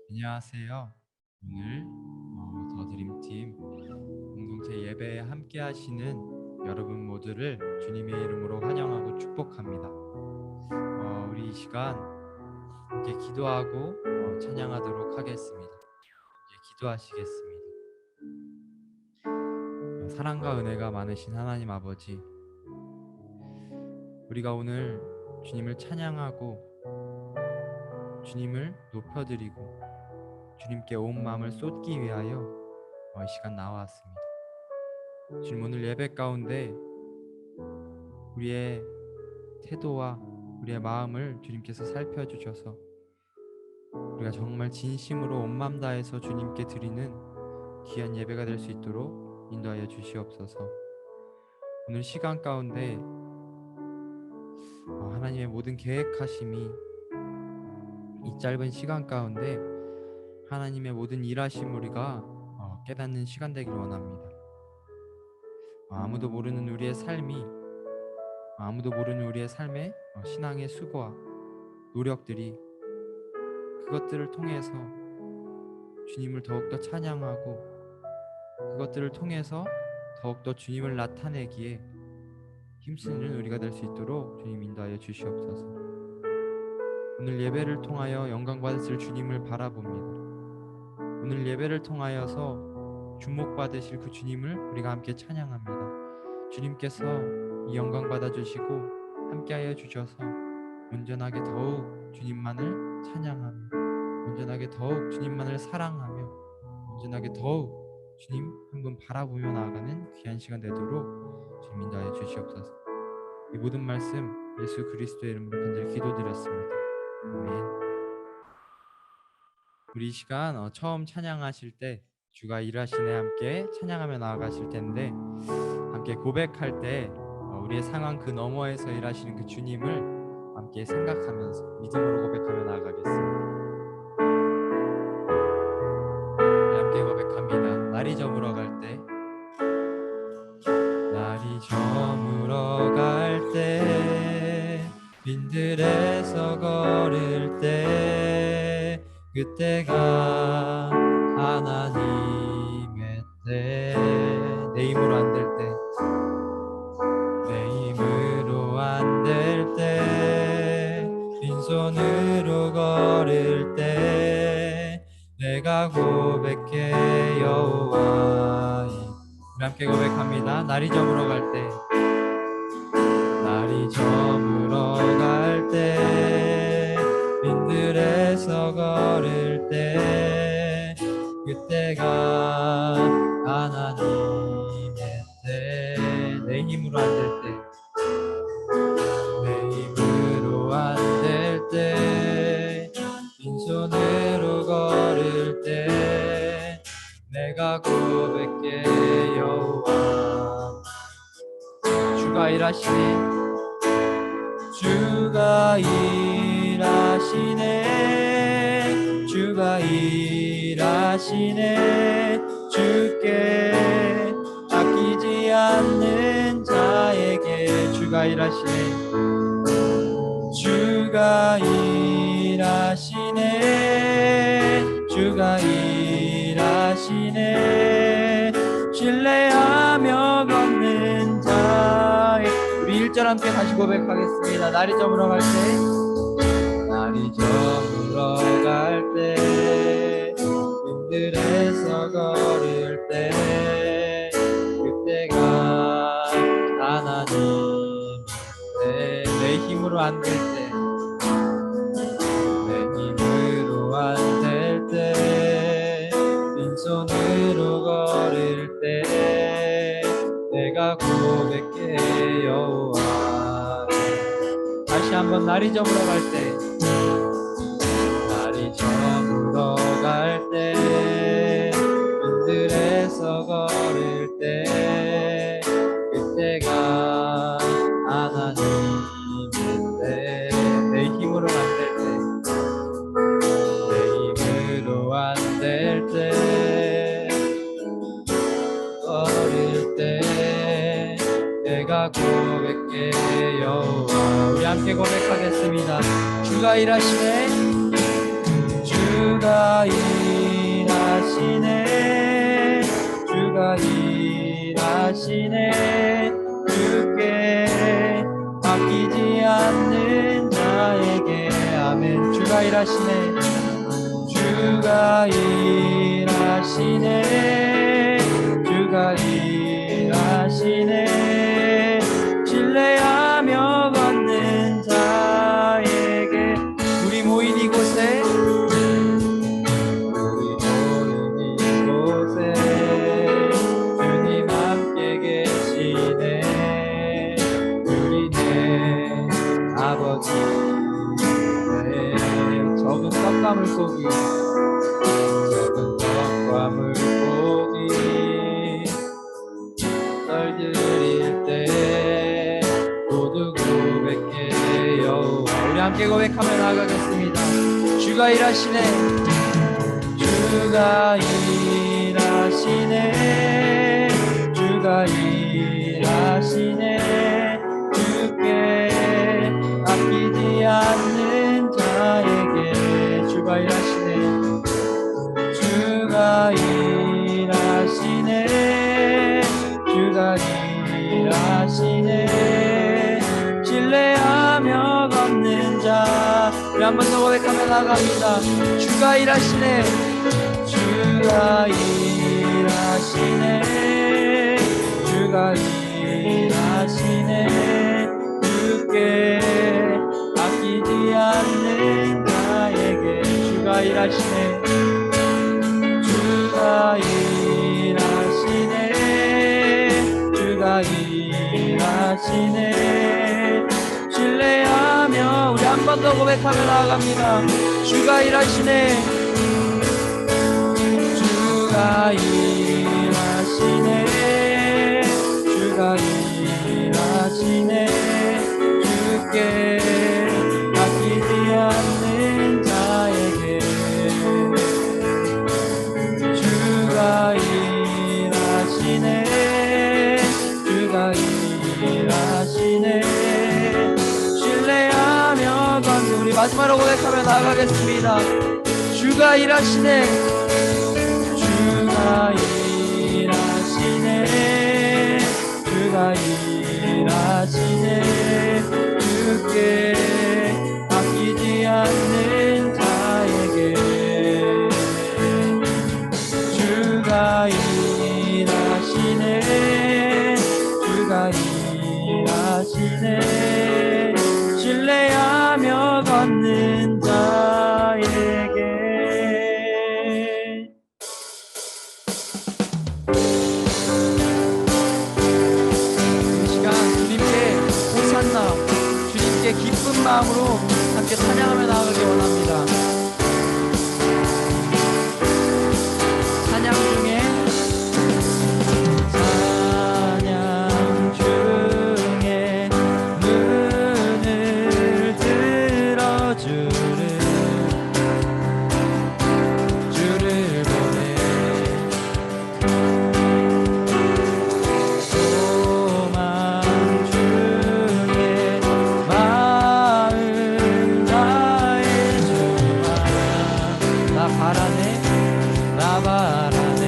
안녕하세요. 오늘 더 드림팀 공동체 예배에 함께 하시는 여러분 모두를 주님의 이름으로 환영하고 축복합니다. 우리 이 시간 함께 기도하고 찬양하도록 하겠습니다. 기도하시겠습니다. 사랑과 은혜가 많으신 하나님 아버지, 우리가 오늘 주님을 찬양하고 주님을 높여드리고 주님께 온 마음을 쏟기 위하여 이 시간 나왔습니다. 주님, 오늘 예배 가운데 우리의 태도와 우리의 마음을 주님께서 살펴주셔서 우리가 정말 진심으로 온 마음 다해서 주님께 드리는 귀한 예배가 될 수 있도록 인도하여 주시옵소서. 오늘 시간 가운데 하나님의 모든 계획하심이 이 짧은 시간 가운데 하나님의 모든 일하심 우리가 깨닫는 시간 되기를 원합니다. 아무도 모르는 우리의 삶의 신앙의 수고와 노력들이, 그것들을 통해서 주님을 더욱더 찬양하고 그것들을 통해서 더욱더 주님을 나타내기에 힘쓰는 우리가 될 수 있도록 주님 인도하여 주시옵소서. 오늘 예배를 통하여 영광 받으실 주님을 바라봅니다. 오늘 예배를 통하여서 주목받으실 그 주님을 우리가 함께 찬양합니다. 주님께서 이 영광 받아주시고 함께하여 주셔서 온전하게 더욱 주님만을 찬양하며, 온전하게 더욱 주님만을 사랑하며, 온전하게 더욱 주님 한 분 바라보며 나아가는 귀한 시간 되도록 주님 인도하여 주시옵소서. 이 모든 말씀 예수 그리스도의 이름으로 간절히 기도드렸습니다. 아멘. 우리 이 시간 처음 찬양하실 때 주가 일하시네 함께 찬양하며 나아가실 텐데, 함께 고백할 때 우리의 상황 그 너머에서 일하시는 그 주님을 함께 생각하면서 믿음으로 고백하며 나아가겠습니다. 함께 고백합니다. 날이 저물어 갈 때, 날이 저물어 갈 때, 빈들에서 걸을 때, 그때가 하나님의 때, 내 힘으로 안 될 때, 내 힘으로 안 될 때, 빈손으로 걸을 때, 내가 고백해 여호와의. 우리 함께 고백합니다. 날이 저물어 갈 때, 날이 저물어 갈 때, 빈들에서 걸을 때, 그때가 하나님의 때, 내 힘으로 안 될 때, 내 힘으로 안 될 때, 빈손으로 걸을 때, 내가 고백해 여호와. 주가 일하시네, 주가 일하시네, 주가 일하시네, 주께 아끼지 않는 자에게 주가 일하시네, 주가 일하시네, 주가 일하시네, 신뢰하며 걷는 자에게. 우리 1절 함께 다시 고백하겠습니다. 날이 저물어 갈 때, 날이 저물어 갈 때, 빈들에서 걸을 때, 그때가 하나님의 때, 내 힘으로 안 될 때, 내 힘으로 안 될 때, 빈손으로 걸을 때, 내가 고백해 여호와. 다시 한번 날이 저물어 갈 때, 날이 저물어 갈 때, 빈들에서 걸을 때, 그때가 하나님의 때, 내 힘으로 안 될 때, 내 힘으로 안 될 때, 걸을 때, 내가 고백해 여호와. 우리 함께 고백하겠습니다. 주가 일하시네, 주가 일하시네, 주가 일하시네. 주께 맡기지 않는 자에게 아멘. 주가 일하시네, 주가 일하시네, 주가 일하시네. 신뢰하며 걷는 자에게. 우리 모인 이곳에, 우리 모인 이곳에 주님 함께 계시네. 우리네 아버지. 적은 떡과 물고기, 적은 떡과 물고기 널 드릴 때 모두 고백해 여호와. 우리 함께 고백하며 나가겠습니다. 주가 일하시네, 주가 일하시네, 주가 일하시네. 주께 아끼지 않는 자에게 주가 일하시네, 주가 일하시네, 주가 일하시네. 신뢰하며 걷는 자. 우리 한 번 더 고백하며 나갑니다. 주가 일하시네, 주가 일하시네, 주가 일하시네. 주께 아끼지 않는 자에게 주가 일하시네, 주가 일하시네, 주가 일하시네. 신뢰하며 우리 한 번 더 고백하며 나아갑니다. 주가 일하시네, 주가 일하시네, 주가 일하시네. 주께 아끼지 않는 자에게 주가 일하시네, 주가 일하시네. 신뢰하며 걷는. 우리 마지막으로 고백하며 나아가겠습니다. 주가 일하시네, 주가 일하시네, 주가 일하시네. 주께 아끼지 않는 자에게 주가 일하시네, 주가 일하시네. 신뢰하며 걷는 자에게. 이 시간 주님께 호산나, 주님께 기쁜 마음으로 함께 찬양하며 나아가기 원합니다. 찬양 중에 눈을 들어주는 주를 보내. 소망 중에 마음 다해 주마. 나 바라네, 나 바라네.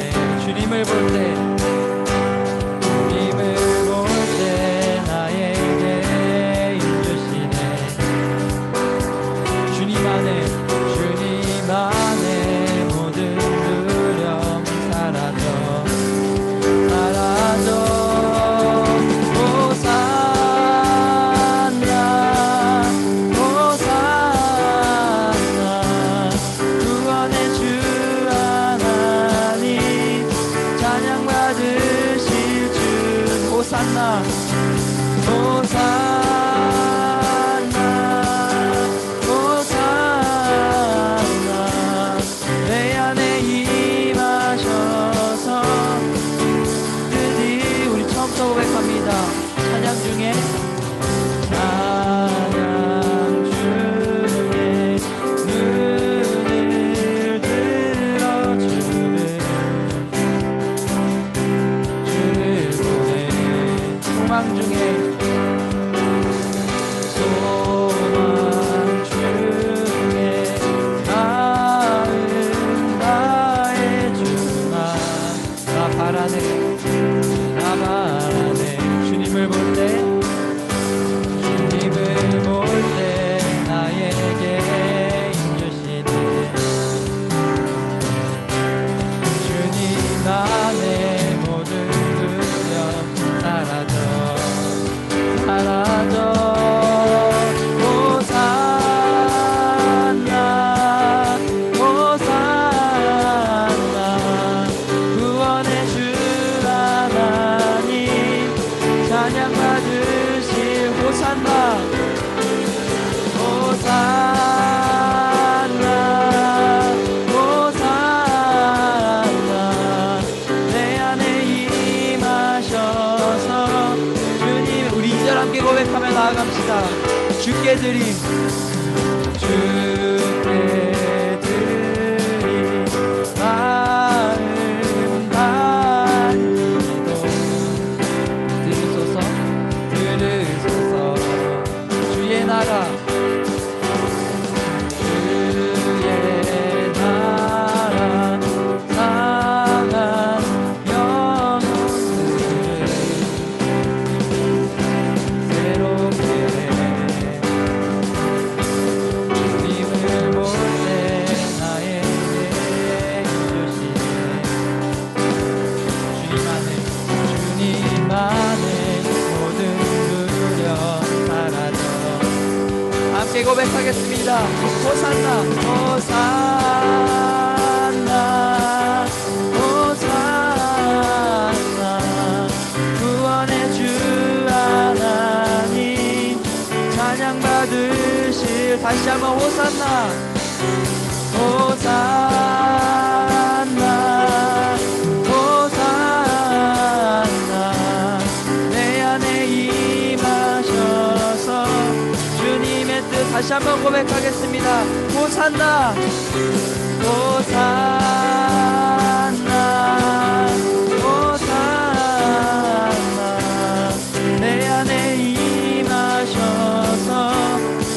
나라 주께 드림 마음 반기도 들으소서 들으소서 주의 나라 상한 영혼들을 새롭게 주님을 볼 때 나에게 주시네 주님만의 모든 두려움 사라져 함께 고백하겠습니다. 호산나 호산나 호산나 구원의 주 하나님 찬양 받으실 다시 한번 호산나 호산나 호산나 내 안에 임하셔서 주님의 뜻 다시 한번 고백하겠습니다. 호산나 호산나 호산나 내 안에 임하셔서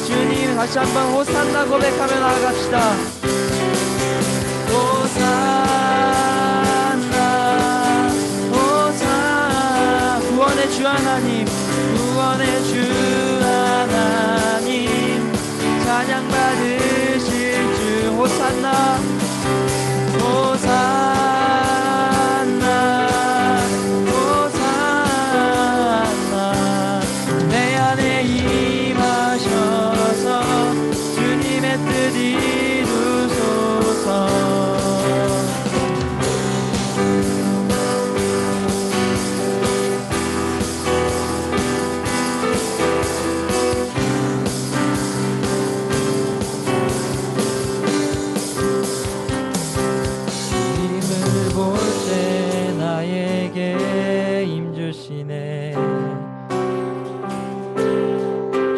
주님 다시 한번 호산나 고백하며 나아갑시다. 호산나 호산나 구원의 주 하나님 구원의 주 하나님 찬양 받으실 주 호산나 호산나 호산나 내 안에 임하셔서 주님의 뜻 이루소서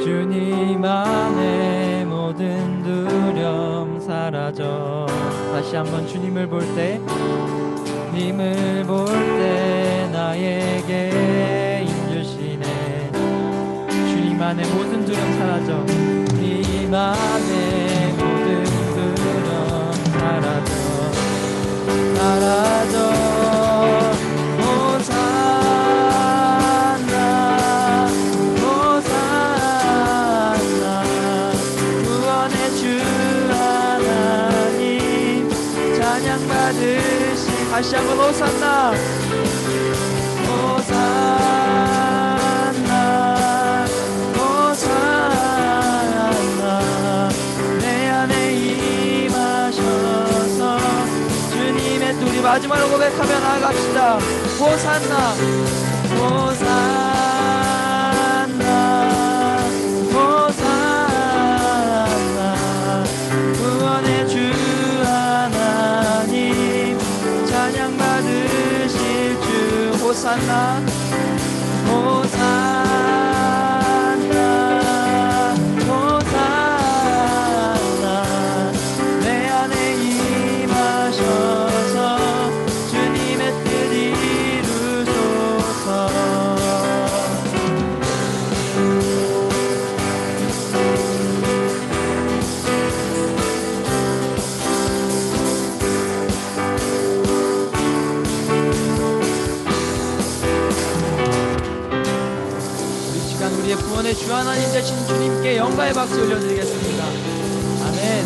주님 안에 모든 두려움 사라져 다시 한번 주님을 볼 때 주님을 볼 때 나에게 힘주시네 주님 안에 모든 두려움 사라져 주님 안에 모든 두려움 사라져 호산나 호산나 구원의 주 하나님 찬양 받으시 다시 한번 호산나 호산나 호산나 내 안에 임하셔서 주님의 우리 마지막으로 고백하며 나아갑시다. 호산나 호산나 호산나 구원의 주 하나님 찬양 받으실 주 호산나 호산나 호산나 내 안에 임하셔서 주님의 뜻 이루소서 우리의 구원의 주 하나님 되신 주님께 영광의 박수 올려드리겠습니다. 아멘.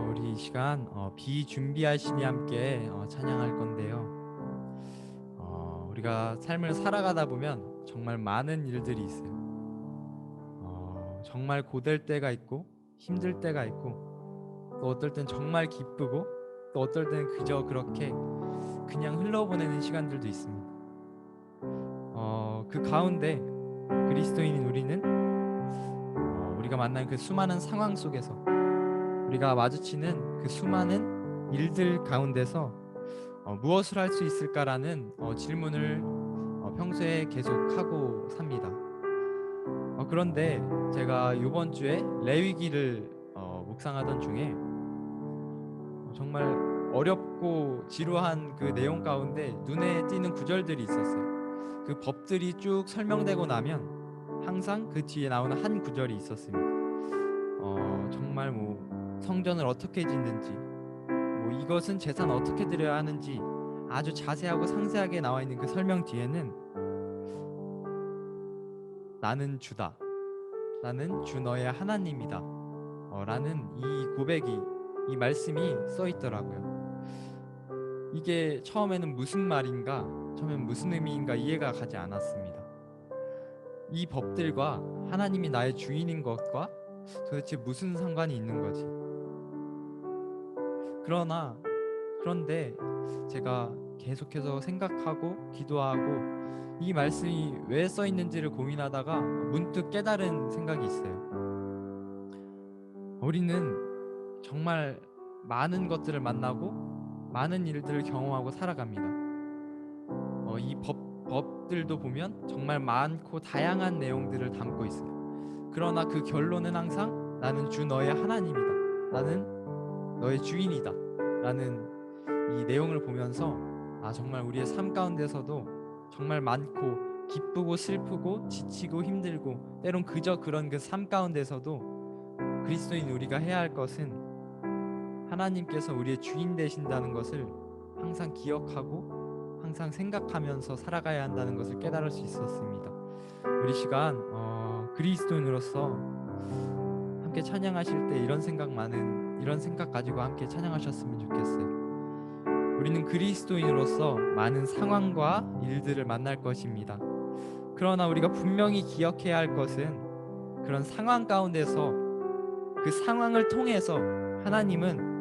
우리 이 시간 비준비하시니 함께 찬양할 건데요. 우리가 삶을 살아가다 보면 정말 많은 일들이 있어요. 정말 고될 때가 있고 힘들 때가 있고 또 어떨 땐 정말 기쁘고 또 어떨 땐 그저 그렇게 그냥 흘러보내는 시간들도 있습니다. 그 가운데 그리스도인인 우리는 우리가 우리가 만난 그 수많은 상황 속에서, 우리가 마주치는 그 수많은 일들 가운데서 무엇을 할 수 있을까라는 질문을 평소에 계속 하고 삽니다. 그런데 제가 이번 주에 레위기를 묵상하던 중에 정말 어렵고 지루한 그 내용 가운데 눈에 띄는 구절들이 있었어요. 그 법들이 쭉 설명되고 나면 항상 그 뒤에 나오는 한 구절이 있었습니다. 정말 뭐 성전을 어떻게 짓는지, 뭐 이것은 제사는 어떻게 드려야 하는지 아주 자세하고 상세하게 나와 있는 그 설명 뒤에는 나는 주다, 나는 주 너의 하나님이다 라는 이 고백이, 이 말씀이 써 있더라고요. 이게 처음에는 무슨 말인가, 처음엔 무슨 의미인가 이해가 가지 않았습니다. 이 법들과 하나님이 나의 주인인 것과 도대체 무슨 상관이 있는 거지? 그런데 제가 계속해서 생각하고 기도하고 이 말씀이 왜 써 있는지를 고민하다가 문득 깨달은 생각이 있어요. 우리는 정말 많은 것들을 만나고 많은 일들을 경험하고 살아갑니다. 이 법들도 보면 정말 많고 다양한 내용들을 담고 있어요. 그러나 그 결론은 항상 나는 주 너의 하나님이다, 나는 너의 주인이다 라는 이 내용을 보면서 정말 우리의 삶 가운데서도 정말 많고 기쁘고 슬프고 지치고 힘들고 때론 그저 그런 그 삶 가운데서도 그리스도인 우리가 해야 할 것은 하나님께서 우리의 주인 되신다는 것을 항상 기억하고 항상 생각하면서 살아가야 한다는 것을 깨달을 수 있었습니다. 우리 시간 그리스도인으로서 함께 찬양하실 때 이런 생각 가지고 함께 찬양하셨으면 좋겠어요. 우리는 그리스도인으로서 많은 상황과 일들을 만날 것입니다. 그러나 우리가 분명히 기억해야 할 것은 그런 상황 가운데서 그 상황을 통해서 하나님을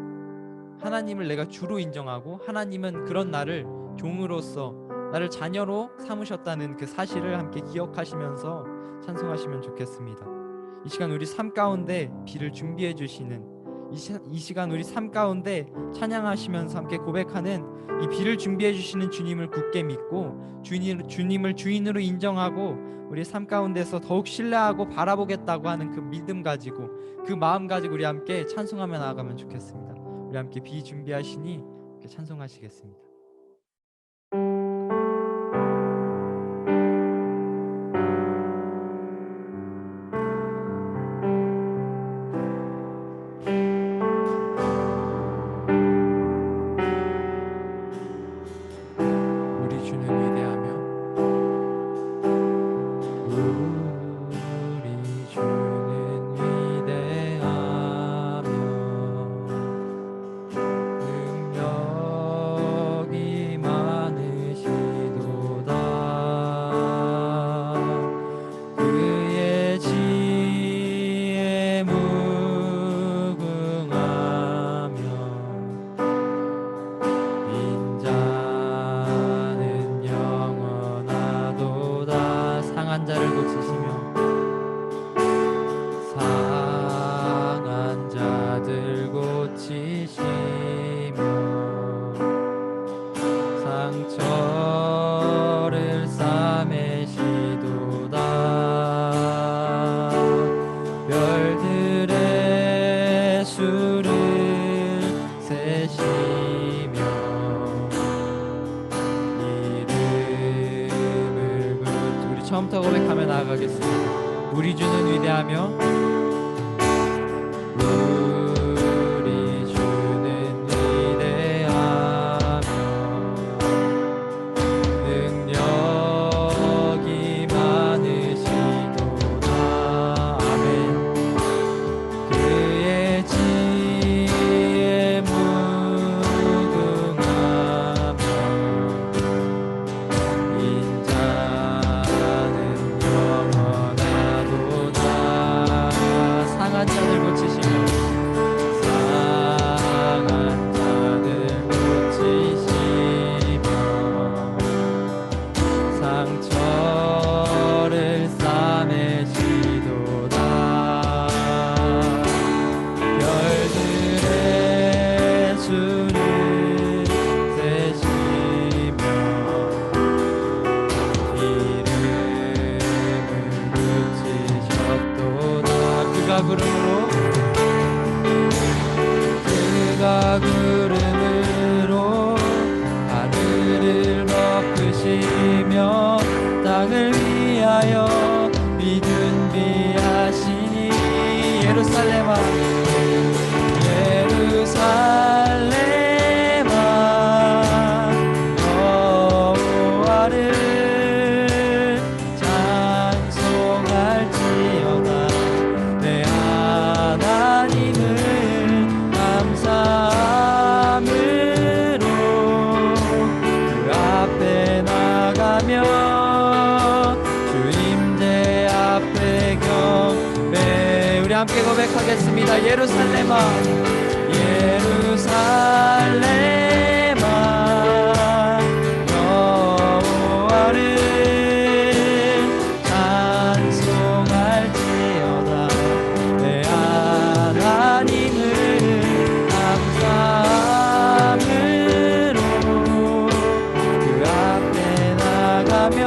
내가 주로 인정하고 하나님은 그런 나를 종으로서 나를 자녀로 삼으셨다는 그 사실을 함께 기억하시면서 찬송하시면 좋겠습니다. 이 시간 우리 삶 가운데 비를 준비해 주시는 이 시간 우리 삶 가운데 찬양하시면서 함께 고백하는 이 비를 준비해 주시는 주님을 굳게 믿고 주님을 주인으로 인정하고 우리 삶 가운데서 더욱 신뢰하고 바라보겠다고 하는 그 믿음 가지고 그 마음 가지고 우리 함께 찬송하며 나아가면 좋겠습니다. 우리 함께 비 준비하시니 찬송하시겠습니다. 처음부터 고백하며 나아가겠습니다. 우리 주는 위대하며 상처를 싸매시도다. 그가 구름으로 하늘을 덮으시며 땅을 위하여 비 준비하시니 예루살렘아 예루살렘아 여호와를 찬송할지어다 내 하나님을 감사함으로 그 앞에 나가며 주임제 앞에 경배 우리 함께 고백하겠습니다. 예루살렘아 예루살렘아 여호와를 찬송할지어다 내 하나님을 감사함으로 그 앞에 나가며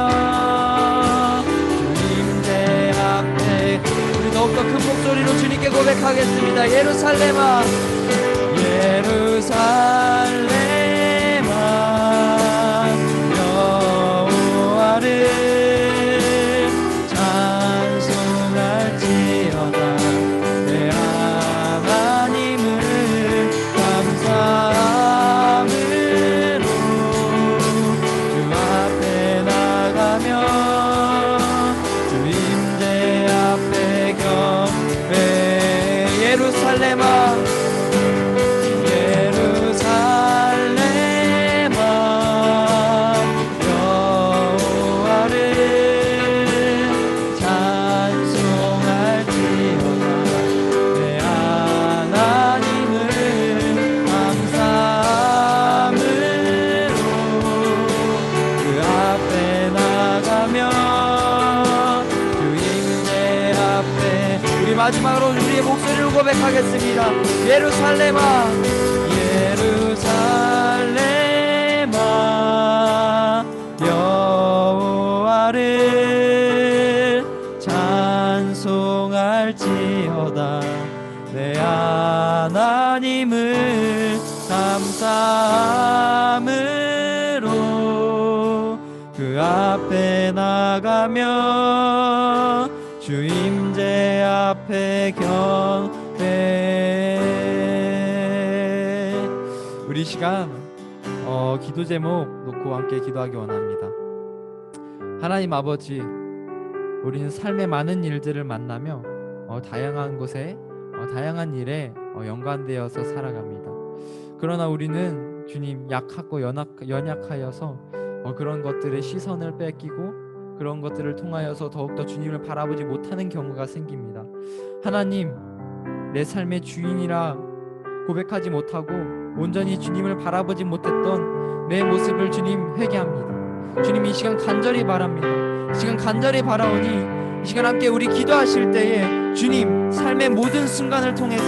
주님대 앞에 우리 더욱더 큰 목소리로 주님께 고백하겠습니다. 예루살렘아 예루살렘아 여호와를 찬송할지어다 내 하나님을 감사함으로 주 앞에 나가며 주임제 앞에 경배 예루살렘아 마지막으로 우리의 목소리를 고백하겠습니다. 예루살렘아 예루살렘아 여호와를 찬송할지어다 내 하나님을 감사함으로 그 앞에 나가며 주임제 앞에 경배 우리 시간 기도 제목 놓고 함께 기도하기 원합니다. 하나님 아버지 우리는 삶의 많은 일들을 만나며 다양한 곳에 다양한 일에 연관되어서 살아갑니다. 그러나 우리는 주님 약하고 연약하여서 그런 것들의 시선을 뺏기고 그런 것들을 통하여서 더욱더 주님을 바라보지 못하는 경우가 생깁니다. 하나님 내 삶의 주인이라 고백하지 못하고 온전히 주님을 바라보지 못했던 내 모습을 주님 회개합니다. 주님 이 시간 간절히 바랍니다. 이 시간 간절히 바라오니 이 시간 함께 우리 기도하실 때에 주님 삶의 모든 순간을 통해서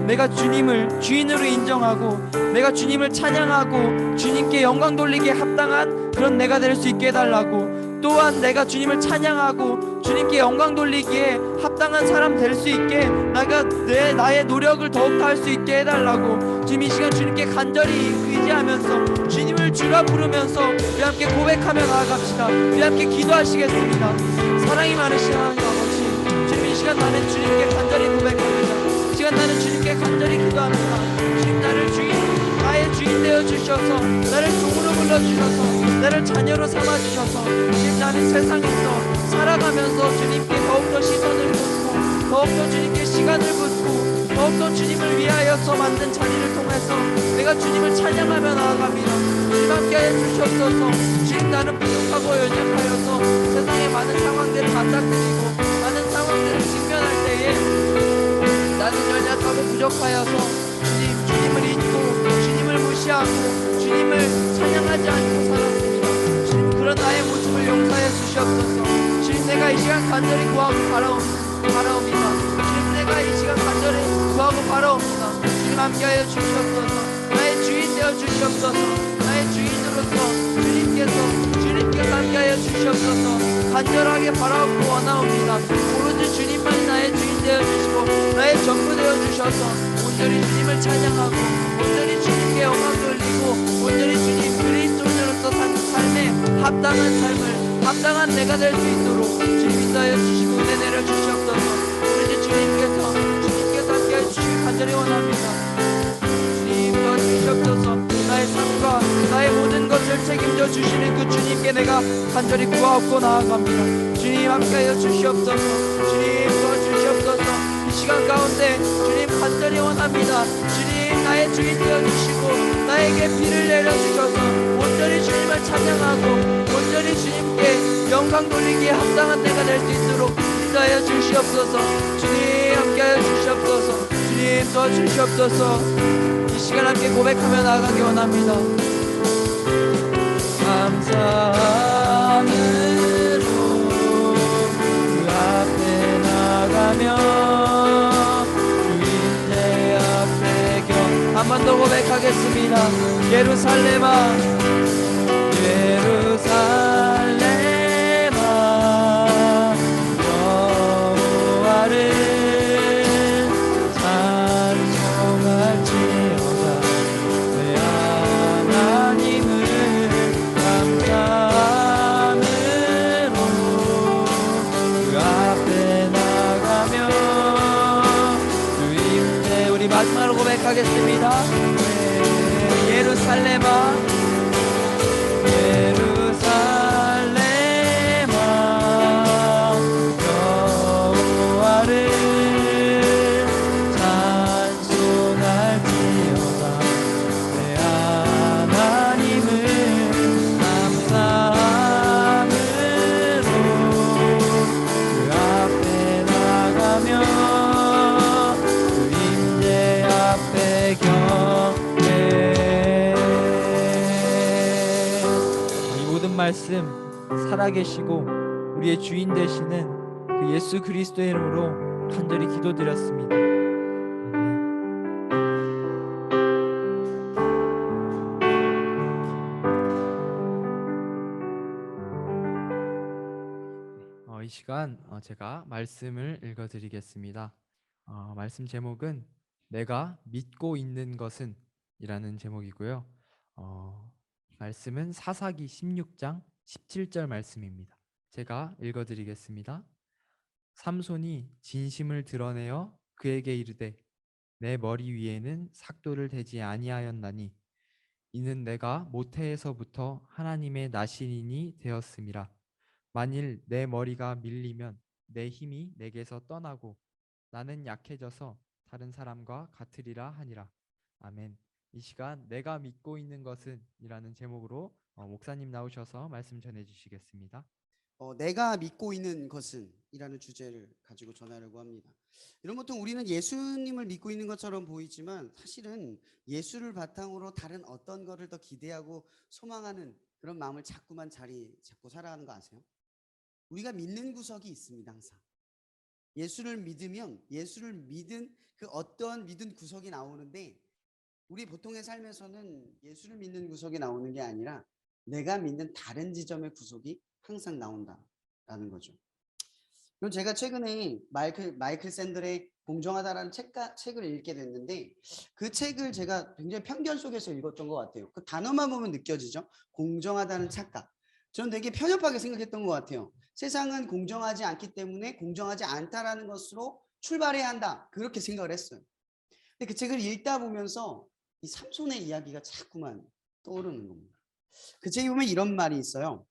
내가 주님을 주인으로 인정하고 내가 주님을 찬양하고 주님께 영광 돌리기에 합당한 그런 내가 될 수 있게 해달라고 또한 내가 주님을 찬양하고 주님께 영광 돌리기에 합당한 사람 될 수 있게 나의 노력을 더욱더 할 수 있게 해달라고 지금 이 시간 주님께 간절히 의지하면서 주님을 주라 부르면서 우리 함께 고백하며 나아갑시다. 우리 함께 기도하시겠습니다. 사랑이 많으신 하나님 아버지 주님 이 시간 나는 주님께 간절히 고백합니다. 이 시간 나는 주님께 간절히 기도합니다. 주님 나를 나의 주인 되어 주셔서 나를 종으로 불러주셔서 나를 자녀로 삼아주셔서 지금 나는 세상에서 살아가면서 주님께 더욱더 시선을 붓고 더욱더 주님께 시간을 붓고 더욱더 주님을 위하여서 만든 자리를 통해서 내가 주님을 찬양하며 나아갑니다. 주님 함께하여 주시옵소서. 지금 나는 부족하고 연약하여서 세상의 많은 상황들을 맞닥뜨리고 많은 상황들을 직면할 때에 나는 연약하고 부족하여서 주님을 잊고 주님을 무시하고 주님을 찬양하지 않고 살았습니다. 주님 그런 나의 모습을 용서해 주시옵소서. 주님 내가 이 시간 간절히 구하고 바라옵니다. 주님 내가 이 시간 간절히 구하고 바라옵니다. 주님 함께하여 주시옵소서. 나의 주인 되어 주시옵소서. 나의 주인으로서 주님께서 함께하여 주시옵소서. 간절하게 바라옵고 원하옵니다. 오로지 주님만이 나의 주인 되어 주시고 나의 전부 되어 주셔서 온전히 주님을 찬양하고 온전히 주님께 영광 돌리고 온전히 주님 그리스도인으로서 산 삶에 합당한 삶을 합당한 내가 될 수 있도록 주님 인도하여 주시고 은혜 내려 주시옵소서. 우리 주님께서 함께해 주시길 간절히 원합니다. 주님 도와주시옵소서. 나의 삶과 나의 모든 것을 책임져 주시는 그 주님께 내가 간절히 구하옵고 나아갑니다. 주님 함께하여 주시옵소서. 주님 도와주시옵소서. 이 시간 가운데 주님 간절히 원합니다. 주님 나의 주인 되어주시고 나에게 비를 내려주셔서 온전히 주님을 찬양하고 온전히 주님께 영광 돌리기에 합당한 내가 될 수 있도록 인도하여 주시옵소서. 주님 함께하여 주시옵소서. 주님 도와주시옵소서. 이 시간 함께 고백하며 나아가기 원합니다. 감사함으로 그 앞에 나가며 주인의 앞에 한 번 더 고백하겠습니다. 예루살렘아 예루살렘아 여호와를 찬송할지어다. 내 하나님을 감사함으로 그 앞에 나가며 주임께 우리 마지막으로 고백하겠습니다. 예루살렘아 예루살렘아 여호와를 찬송할지어다. 내 하나님을 감사함으로 그 앞에 나가며 그 임재 앞에 경배. 말씀 살아계시고 우리의 주인 되시는 그 예수 그리스도의 이름으로 간절히 기도드렸습니다. 이 시간 제가 말씀을 읽어드리겠습니다. 말씀 제목은 내가 믿고 있는 것은 이라는 제목이고요. 말씀은 사사기 16장 17절 말씀입니다. 제가 읽어드리겠습니다. 삼손이 진심을 드러내어 그에게 이르되 내 머리 위에는 삭도를 대지 아니하였나니 이는 내가 모태에서부터 하나님의 나시린이 되었음이라. 만일 내 머리가 밀리면 내 힘이 내게서 떠나고 나는 약해져서 다른 사람과 같으리라 하니라. 아멘. 이 시간 내가 믿고 있는 것은 이라는 제목으로 목사님 나오셔서 말씀 전해 주시겠습니다. 내가 믿고 있는 것은 이라는 주제를 가지고 전하려고 합니다. 이런 보통 우리는 예수님을 믿고 있는 것처럼 보이지만 사실은 예수를 바탕으로 다른 어떤 거를 더 기대하고 소망하는 그런 마음을 자꾸만 자리 잡고 살아가는 거 아세요? 우리가 믿는 구석이 있습니다. 항상 예수를 믿으면 예수를 믿은 그 어떤 믿은 구석이 나오는데 우리 보통의 삶에서는 예수를 믿는 구석이 나오는 게 아니라 내가 믿는 다른 지점의 구석이 항상 나온다라는 거죠. 그럼 제가 최근에 마이클 샌들의 공정하다라는 책을 읽게 됐는데 그 책을 제가 굉장히 편견 속에서 읽었던 것 같아요. 그 단어만 보면 느껴지죠. 공정하다는 착각. 저는 되게 편협하게 생각했던 것 같아요. 세상은 공정하지 않기 때문에 공정하지 않다라는 것으로 출발해야 한다. 그렇게 생각을 했어요. 근데 그 책을 읽다 보면서 이 삼손의 이야기가 자꾸만 떠오르는 겁니다. 그 책에 보면 이런 말이 있어요.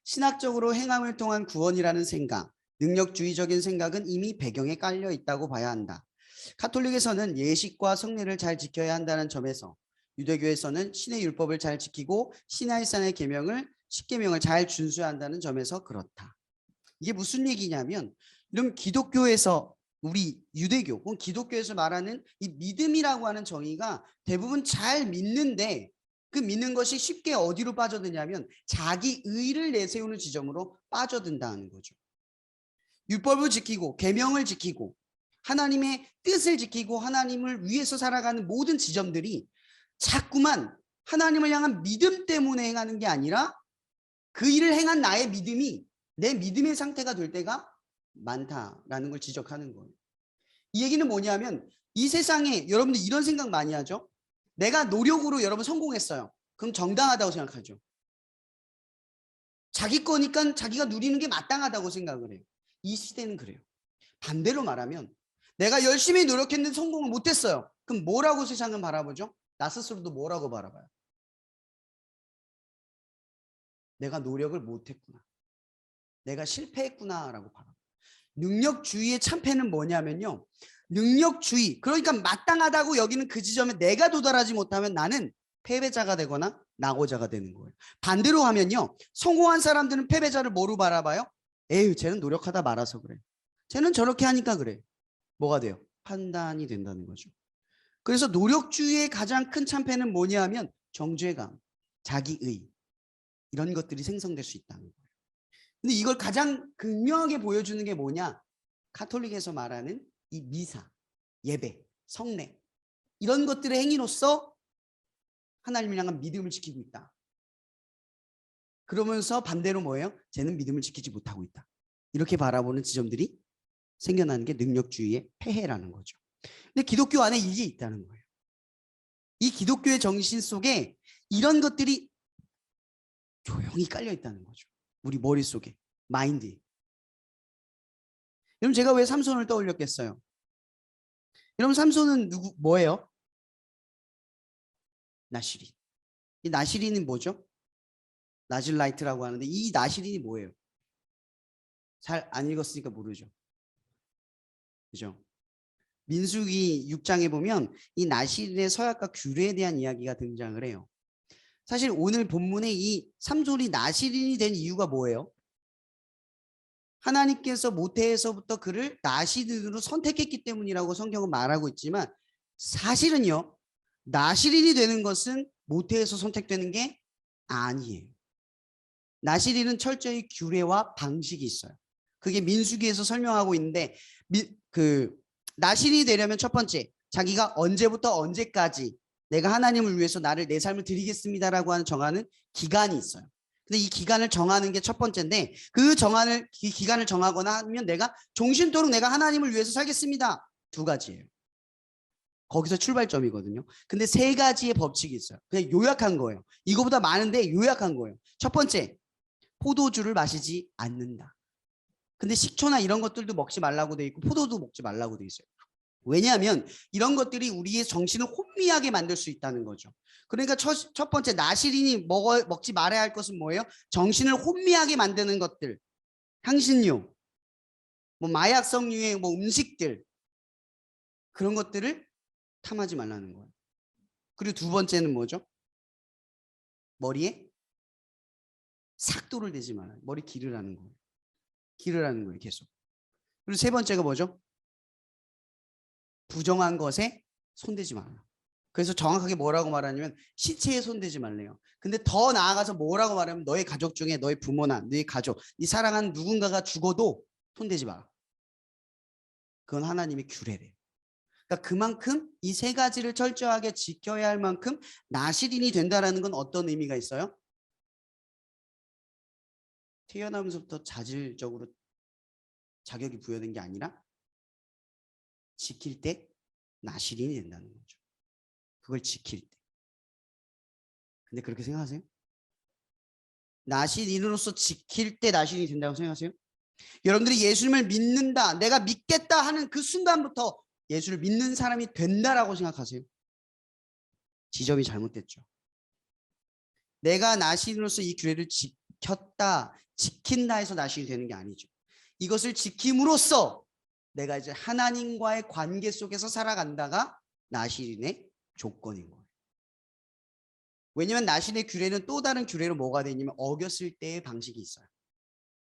신학적으로 행함을 통한 구원이라는 생각, 능력주의적인 생각은 이미 배경에 깔려 있다고 봐야 한다. 가톨릭에서는 예식과 성례를 잘 지켜야 한다는 점에서, 유대교에서는 신의 율법을 잘 지키고 시나이산의 계명을 10계명을 잘 준수해야 한다는 점에서 그렇다. 이게 무슨 얘기냐면 이런 기독교에서 우리 유대교 혹은 기독교에서 말하는 이 믿음이라고 하는 정의가 대부분 잘 믿는데 그 믿는 것이 쉽게 어디로 빠져드냐면 자기 의를 내세우는 지점으로 빠져든다는 거죠. 율법을 지키고 계명을 지키고 하나님의 뜻을 지키고 하나님을 위해서 살아가는 모든 지점들이 자꾸만 하나님을 향한 믿음 때문에 행하는 게 아니라 그 일을 행한 나의 믿음이 내 믿음의 상태가 될 때가 많다라는 걸 지적하는 거예요. 이 얘기는 뭐냐면 이 세상에 여러분들 이런 생각 많이 하죠. 내가 노력으로 여러분 성공했어요. 그럼 정당하다고 생각하죠. 자기 거니까 자기가 누리는 게 마땅하다고 생각을 해요. 이 시대는 그래요. 반대로 말하면 내가 열심히 노력했는데 성공을 못했어요. 그럼 뭐라고 세상은 바라보죠? 나 스스로도 뭐라고 바라봐요? 내가 노력을 못했구나. 내가 실패했구나라고 바라봐요. 능력주의의 참패는 뭐냐면요. 능력주의, 그러니까 마땅하다고 여기는 그 지점에 내가 도달하지 못하면 나는 패배자가 되거나 낙오자가 되는 거예요. 반대로 하면요. 성공한 사람들은 패배자를 뭐로 바라봐요? 에휴, 쟤는 노력하다 말아서 그래. 쟤는 저렇게 하니까 그래. 뭐가 돼요? 판단이 된다는 거죠. 그래서 노력주의의 가장 큰 참패는 뭐냐 하면 정죄감, 자기의 이런 것들이 생성될 수 있다는 거예요. 근데 이걸 가장 극명하게 보여주는 게 뭐냐? 가톨릭에서 말하는 이 미사, 예배, 성례 이런 것들의 행위로서 하나님을 향한 믿음을 지키고 있다. 그러면서 반대로 뭐예요? 쟤는 믿음을 지키지 못하고 있다. 이렇게 바라보는 지점들이 생겨나는 게 능력주의의 폐해라는 거죠. 근데 기독교 안에 이게 있다는 거예요. 이 기독교의 정신 속에 이런 것들이 조용히 깔려 있다는 거죠. 우리 머릿속에, 마인드에. 여러분 제가 왜 삼손을 떠올렸겠어요? 여러분 삼손은 뭐예요? 나시린. 이 나시린은 뭐죠? 나질라이트라고 하는데 이 나시린이 뭐예요? 잘 안 읽었으니까 모르죠. 그죠? 민수기 6장에 보면 이 나시린의 서약과 규례에 대한 이야기가 등장을 해요. 사실 오늘 본문에 이 삼손이 나시린이 된 이유가 뭐예요? 하나님께서 모태에서부터 그를 나시린으로 선택했기 때문이라고 성경은 말하고 있지만 사실은요. 나시린이 되는 것은 모태에서 선택되는 게 아니에요. 나시린은 철저히 규례와 방식이 있어요. 그게 민수기에서 설명하고 있는데 나시린이 되려면 첫 번째 자기가 언제부터 언제까지 내가 하나님을 위해서 나를 내 삶을 드리겠습니다라고 하는 정하는 기간이 있어요. 근데 이 기간을 정하는 게 첫 번째인데 그 기간을 정하거나 하면 내가 종신토록 내가 하나님을 위해서 살겠습니다. 두 가지예요. 거기서 출발점이거든요. 근데 세 가지의 법칙이 있어요. 그냥 요약한 거예요. 이거보다 많은데 요약한 거예요. 첫 번째, 포도주를 마시지 않는다. 근데 식초나 이런 것들도 먹지 말라고 돼 있고 포도도 먹지 말라고 돼 있어요. 왜냐하면 이런 것들이 우리의 정신을 혼미하게 만들 수 있다는 거죠. 그러니까 첫 번째 나시린이 먹지 말아야 할 것은 뭐예요? 정신을 혼미하게 만드는 것들, 향신료, 뭐 마약 성류의 뭐 음식들 그런 것들을 탐하지 말라는 거예요. 그리고 두 번째는 뭐죠? 머리에 삭도를 대지 말아요. 머리 기르라는 거예요. 기르라는 거예요. 계속. 그리고 세 번째가 뭐죠? 부정한 것에 손대지 말아요. 그래서 정확하게 뭐라고 말하냐면 시체에 손대지 말래요. 근데 더 나아가서 뭐라고 말하면 너의 가족 중에 너의 부모나 너의 가족, 네 사랑하는 누군가가 죽어도 손대지 마라. 그건 하나님의 규례래요. 그러니까 그만큼 이 세 가지를 철저하게 지켜야 할 만큼 나시린이 된다라는 건 어떤 의미가 있어요? 태어나면서부터 자질적으로 자격이 부여된 게 아니라 지킬 때 나시린이 된다는 거죠. 그걸 지킬 때. 근데 그렇게 생각하세요? 나시린으로서 지킬 때 나시린이 된다고 생각하세요? 여러분들이 예수님을 믿는다, 내가 믿겠다 하는 그 순간부터 예수를 믿는 사람이 된다라고 생각하세요? 지점이 잘못됐죠. 내가 나시린으로서 이 규례를 지켰다, 지킨다 해서 나시린이 되는 게 아니죠. 이것을 지킴으로써 내가 이제 하나님과의 관계 속에서 살아간다가 나시린의 조건인 거예요. 왜냐하면 나시린의 규례는 또 다른 규례로 뭐가 되냐면 어겼을 때의 방식이 있어요.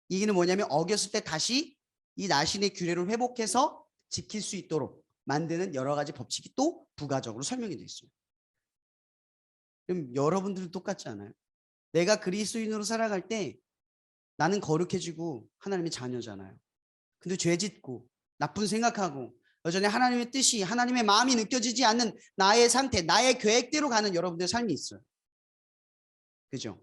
이게는 뭐냐면 어겼을 때 다시 이 나시린의 규례를 회복해서 지킬 수 있도록 만드는 여러 가지 법칙이 또 부가적으로 설명이 되어 있어요. 그럼 여러분들도 똑같지 않아요? 내가 그리스도인으로 살아갈 때 나는 거룩해지고 하나님의 자녀잖아요. 근데 죄 짓고 나쁜 생각하고 여전히 하나님의 뜻이 하나님의 마음이 느껴지지 않는 나의 상태, 나의 계획대로 가는 여러분들의 삶이 있어요. 그죠?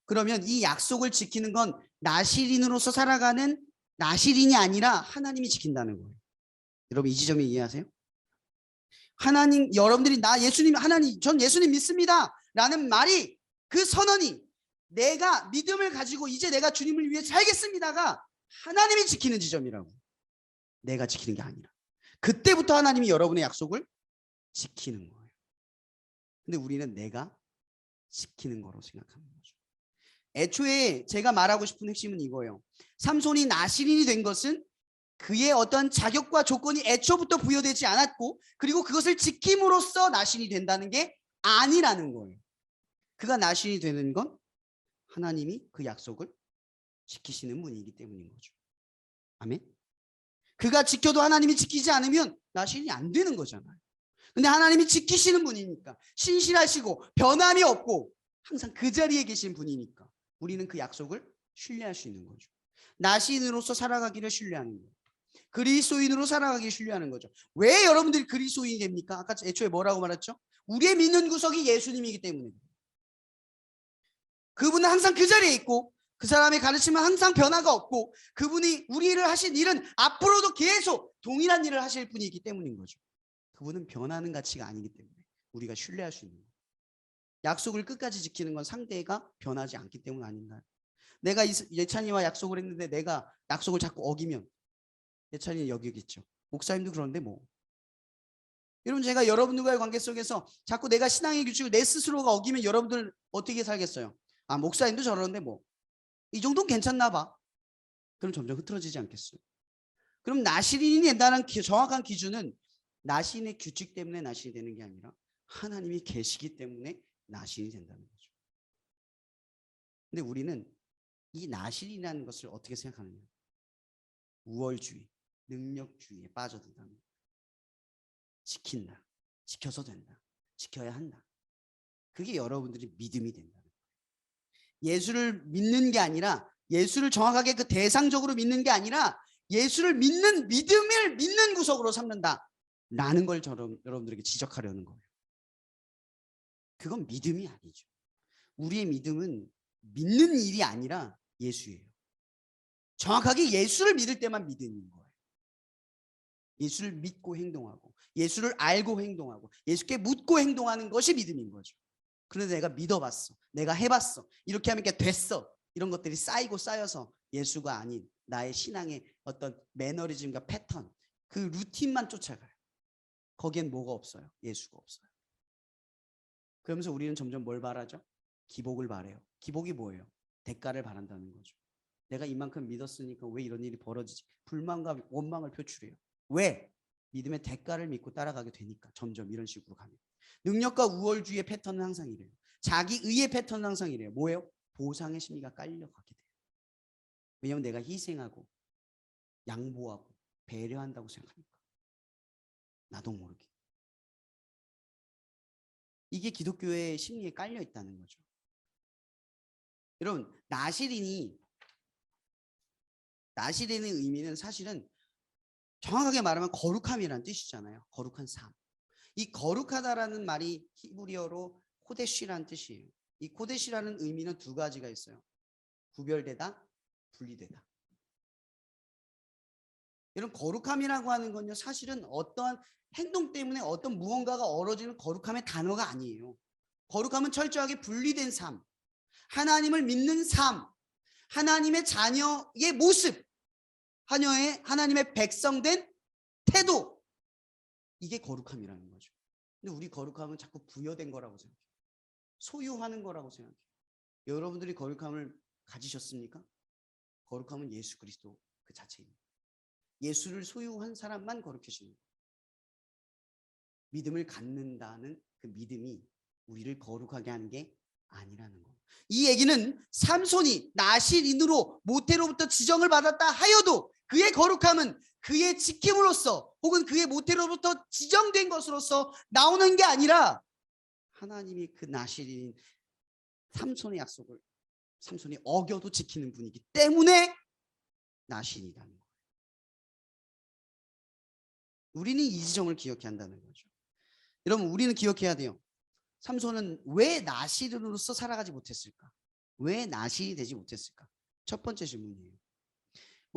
그러면 이 약속을 지키는 건 나시린으로서 살아가는 나시린이 아니라 하나님이 지킨다는 거예요. 여러분 이 지점을 이해하세요? 하나님, 여러분들이 나 예수님, 하나님, 전 예수님 믿습니다 라는 말이, 그 선언이 내가 믿음을 가지고 이제 내가 주님을 위해 살겠습니다가 하나님이 지키는 지점이라고. 내가 지키는 게 아니라. 그때부터 하나님이 여러분의 약속을 지키는 거예요. 근데 우리는 내가 지키는 거로 생각하는 거죠. 애초에 제가 말하고 싶은 핵심은 이거예요. 삼손이 나실인이 된 것은 그의 어떤 자격과 조건이 애초부터 부여되지 않았고, 그리고 그것을 지킴으로써 나실이 된다는 게 아니라는 거예요. 그가 나실이 되는 건 하나님이 그 약속을 지키시는 분이기 때문인 거죠. 아멘. 그가 지켜도 하나님이 지키지 않으면 나실이 안 되는 거잖아요. 근데 하나님이 지키시는 분이니까, 신실하시고 변함이 없고 항상 그 자리에 계신 분이니까 우리는 그 약속을 신뢰할 수 있는 거죠. 나시인으로서 살아가기를 신뢰하는 거예요. 그리스도인으로 살아가기 신뢰하는 거죠. 왜 여러분들이 그리스도인이 됩니까? 아까 애초에 뭐라고 말했죠? 우리의 믿는 구석이 예수님이기 때문에. 그분은 항상 그 자리에 있고, 그 사람의 가르침은 항상 변화가 없고, 그분이 우리를 하신 일은 앞으로도 계속 동일한 일을 하실 분이기 때문인 거죠. 그분은 변하는 가치가 아니기 때문에 우리가 신뢰할 수 있는 거예요. 약속을 끝까지 지키는 건 상대가 변하지 않기 때문 아닌가요? 내가 예찬이와 약속을 했는데 내가 약속을 자꾸 어기면 예찬이는 여기겠죠. 목사님도 그런데 뭐. 여러분, 제가 여러분들과의 관계 속에서 자꾸 내가 신앙의 규칙을 내 스스로가 어기면 여러분들 어떻게 살겠어요? 아, 목사님도 저러는데 뭐. 이 정도는 괜찮나 봐. 그럼 점점 흐트러지지 않겠어요? 그럼 나실인이 된다는 정확한 기준은 나신의 규칙 때문에 나신이 되는 게 아니라 하나님이 계시기 때문에 나신이 된다는 거죠. 근데 우리는 이 나신이라는 것을 어떻게 생각하느냐? 우월주의, 능력주의에 빠져든다는 거예요. 지킨다, 지켜서 된다, 지켜야 한다. 그게 여러분들이 믿음이 된다는 거예요. 예수를 믿는 게 아니라, 예수를 정확하게 그 대상적으로 믿는 게 아니라 예수를 믿는, 믿음을 믿는 구석으로 삼는다 라는 걸 여러분들에게 지적하려는 거예요. 그건 믿음이 아니죠. 우리의 믿음은 믿는 일이 아니라 예수예요. 정확하게 예수를 믿을 때만 믿음인 거예요. 예수를 믿고 행동하고, 예수를 알고 행동하고, 예수께 묻고 행동하는 것이 믿음인 거죠. 그런데 내가 믿어봤어, 내가 해봤어, 이렇게 하면 됐어, 이런 것들이 쌓이고 쌓여서 예수가 아닌 나의 신앙의 어떤 매너리즘과 패턴, 그 루틴만 쫓아가요. 거기엔 뭐가 없어요? 예수가 없어요. 그러면서 우리는 점점 뭘 바라죠? 기복을 바래요. 기복이 뭐예요? 대가를 바란다는 거죠. 내가 이만큼 믿었으니까 왜 이런 일이 벌어지지? 불만과 원망을 표출해요. 왜? 믿음의 대가를 믿고 따라가게 되니까 점점 이런 식으로 가면. 능력과 우월주의의 패턴은 항상 이래요. 자기의의 패턴은 항상 이래요. 뭐예요? 보상의 심리가 깔려가게 돼요. 왜냐하면 내가 희생하고 양보하고 배려한다고 생각하니까. 나도 모르게. 이게 기독교의 심리에 깔려 있다는 거죠. 여러분, 나실인의 의미는 사실은 정확하게 말하면 거룩함이라는 뜻이잖아요. 거룩한 삶. 이 거룩하다라는 말이 히브리어로 코데시라는 뜻이에요. 이 코데시라는 의미는 두 가지가 있어요. 구별되다, 분리되다. 여러분, 거룩함이라고 하는 건요, 사실은 어떠한 행동 때문에 어떤 무언가가 얼어지는 거룩함의 단어가 아니에요. 거룩함은 철저하게 분리된 삶, 하나님을 믿는 삶, 하나님의 자녀의 모습, 하나님의 백성된 태도, 이게 거룩함이라는 거죠. 근데 우리 거룩함은 자꾸 부여된 거라고 생각해요. 소유하는 거라고 생각해요. 여러분들이 거룩함을 가지셨습니까? 거룩함은 예수 그리스도 그 자체입니다. 예수를 소유한 사람만 거룩해지는 거예요. 믿음을 갖는다는 그 믿음이 우리를 거룩하게 하는 게 아니라는 거예요. 이 얘기는 삼손이 나실인으로 모태로부터 지정을 받았다 하여도 그의 거룩함은 그의 지킴으로써 혹은 그의 모태로부터 지정된 것으로서 나오는 게 아니라 하나님이 그 나실인 삼손의 약속을 삼손이 어겨도 지키는 분이기 때문에 나실이라는 거예요. 우리는 이 지점을 기억해야 한다는 거죠. 여러분, 우리는 기억해야 돼요. 삼손은 왜 나실인으로서 살아가지 못했을까? 왜 나실이 되지 못했을까? 첫 번째 질문이에요.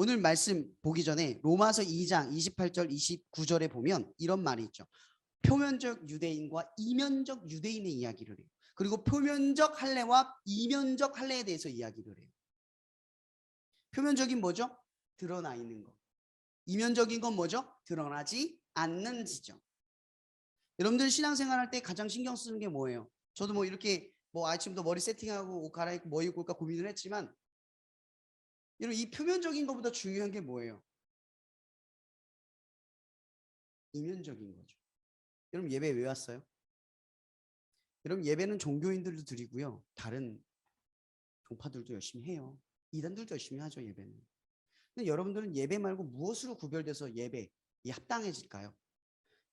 오늘 말씀 보기 전에 로마서 2장 28절 29절에 보면 이런 말이 있죠. 표면적 유대인과 이면적 유대인의 이야기를 해요. 그리고 표면적 할례와 이면적 할례에 대해서 이야기를 해요. 표면적인 뭐죠? 드러나 있는 것. 이면적인 건 뭐죠? 드러나지 않는 지점. 여러분들 신앙생활할 때 가장 신경 쓰는 게 뭐예요? 저도 뭐 이렇게 뭐 아침부터 머리 세팅하고 옷 갈아입고 뭐 입고 올까 고민을 했지만, 여러분 이 표면적인 것보다 중요한 게 뭐예요? 이면적인 거죠. 여러분 예배 왜 왔어요? 여러분 예배는 종교인들도 드리고요, 다른 종파들도 열심히 해요. 이단들도 열심히 하죠, 예배는. 근데 여러분들은 예배 말고 무엇으로 구별돼서 예배에 합당해질까요?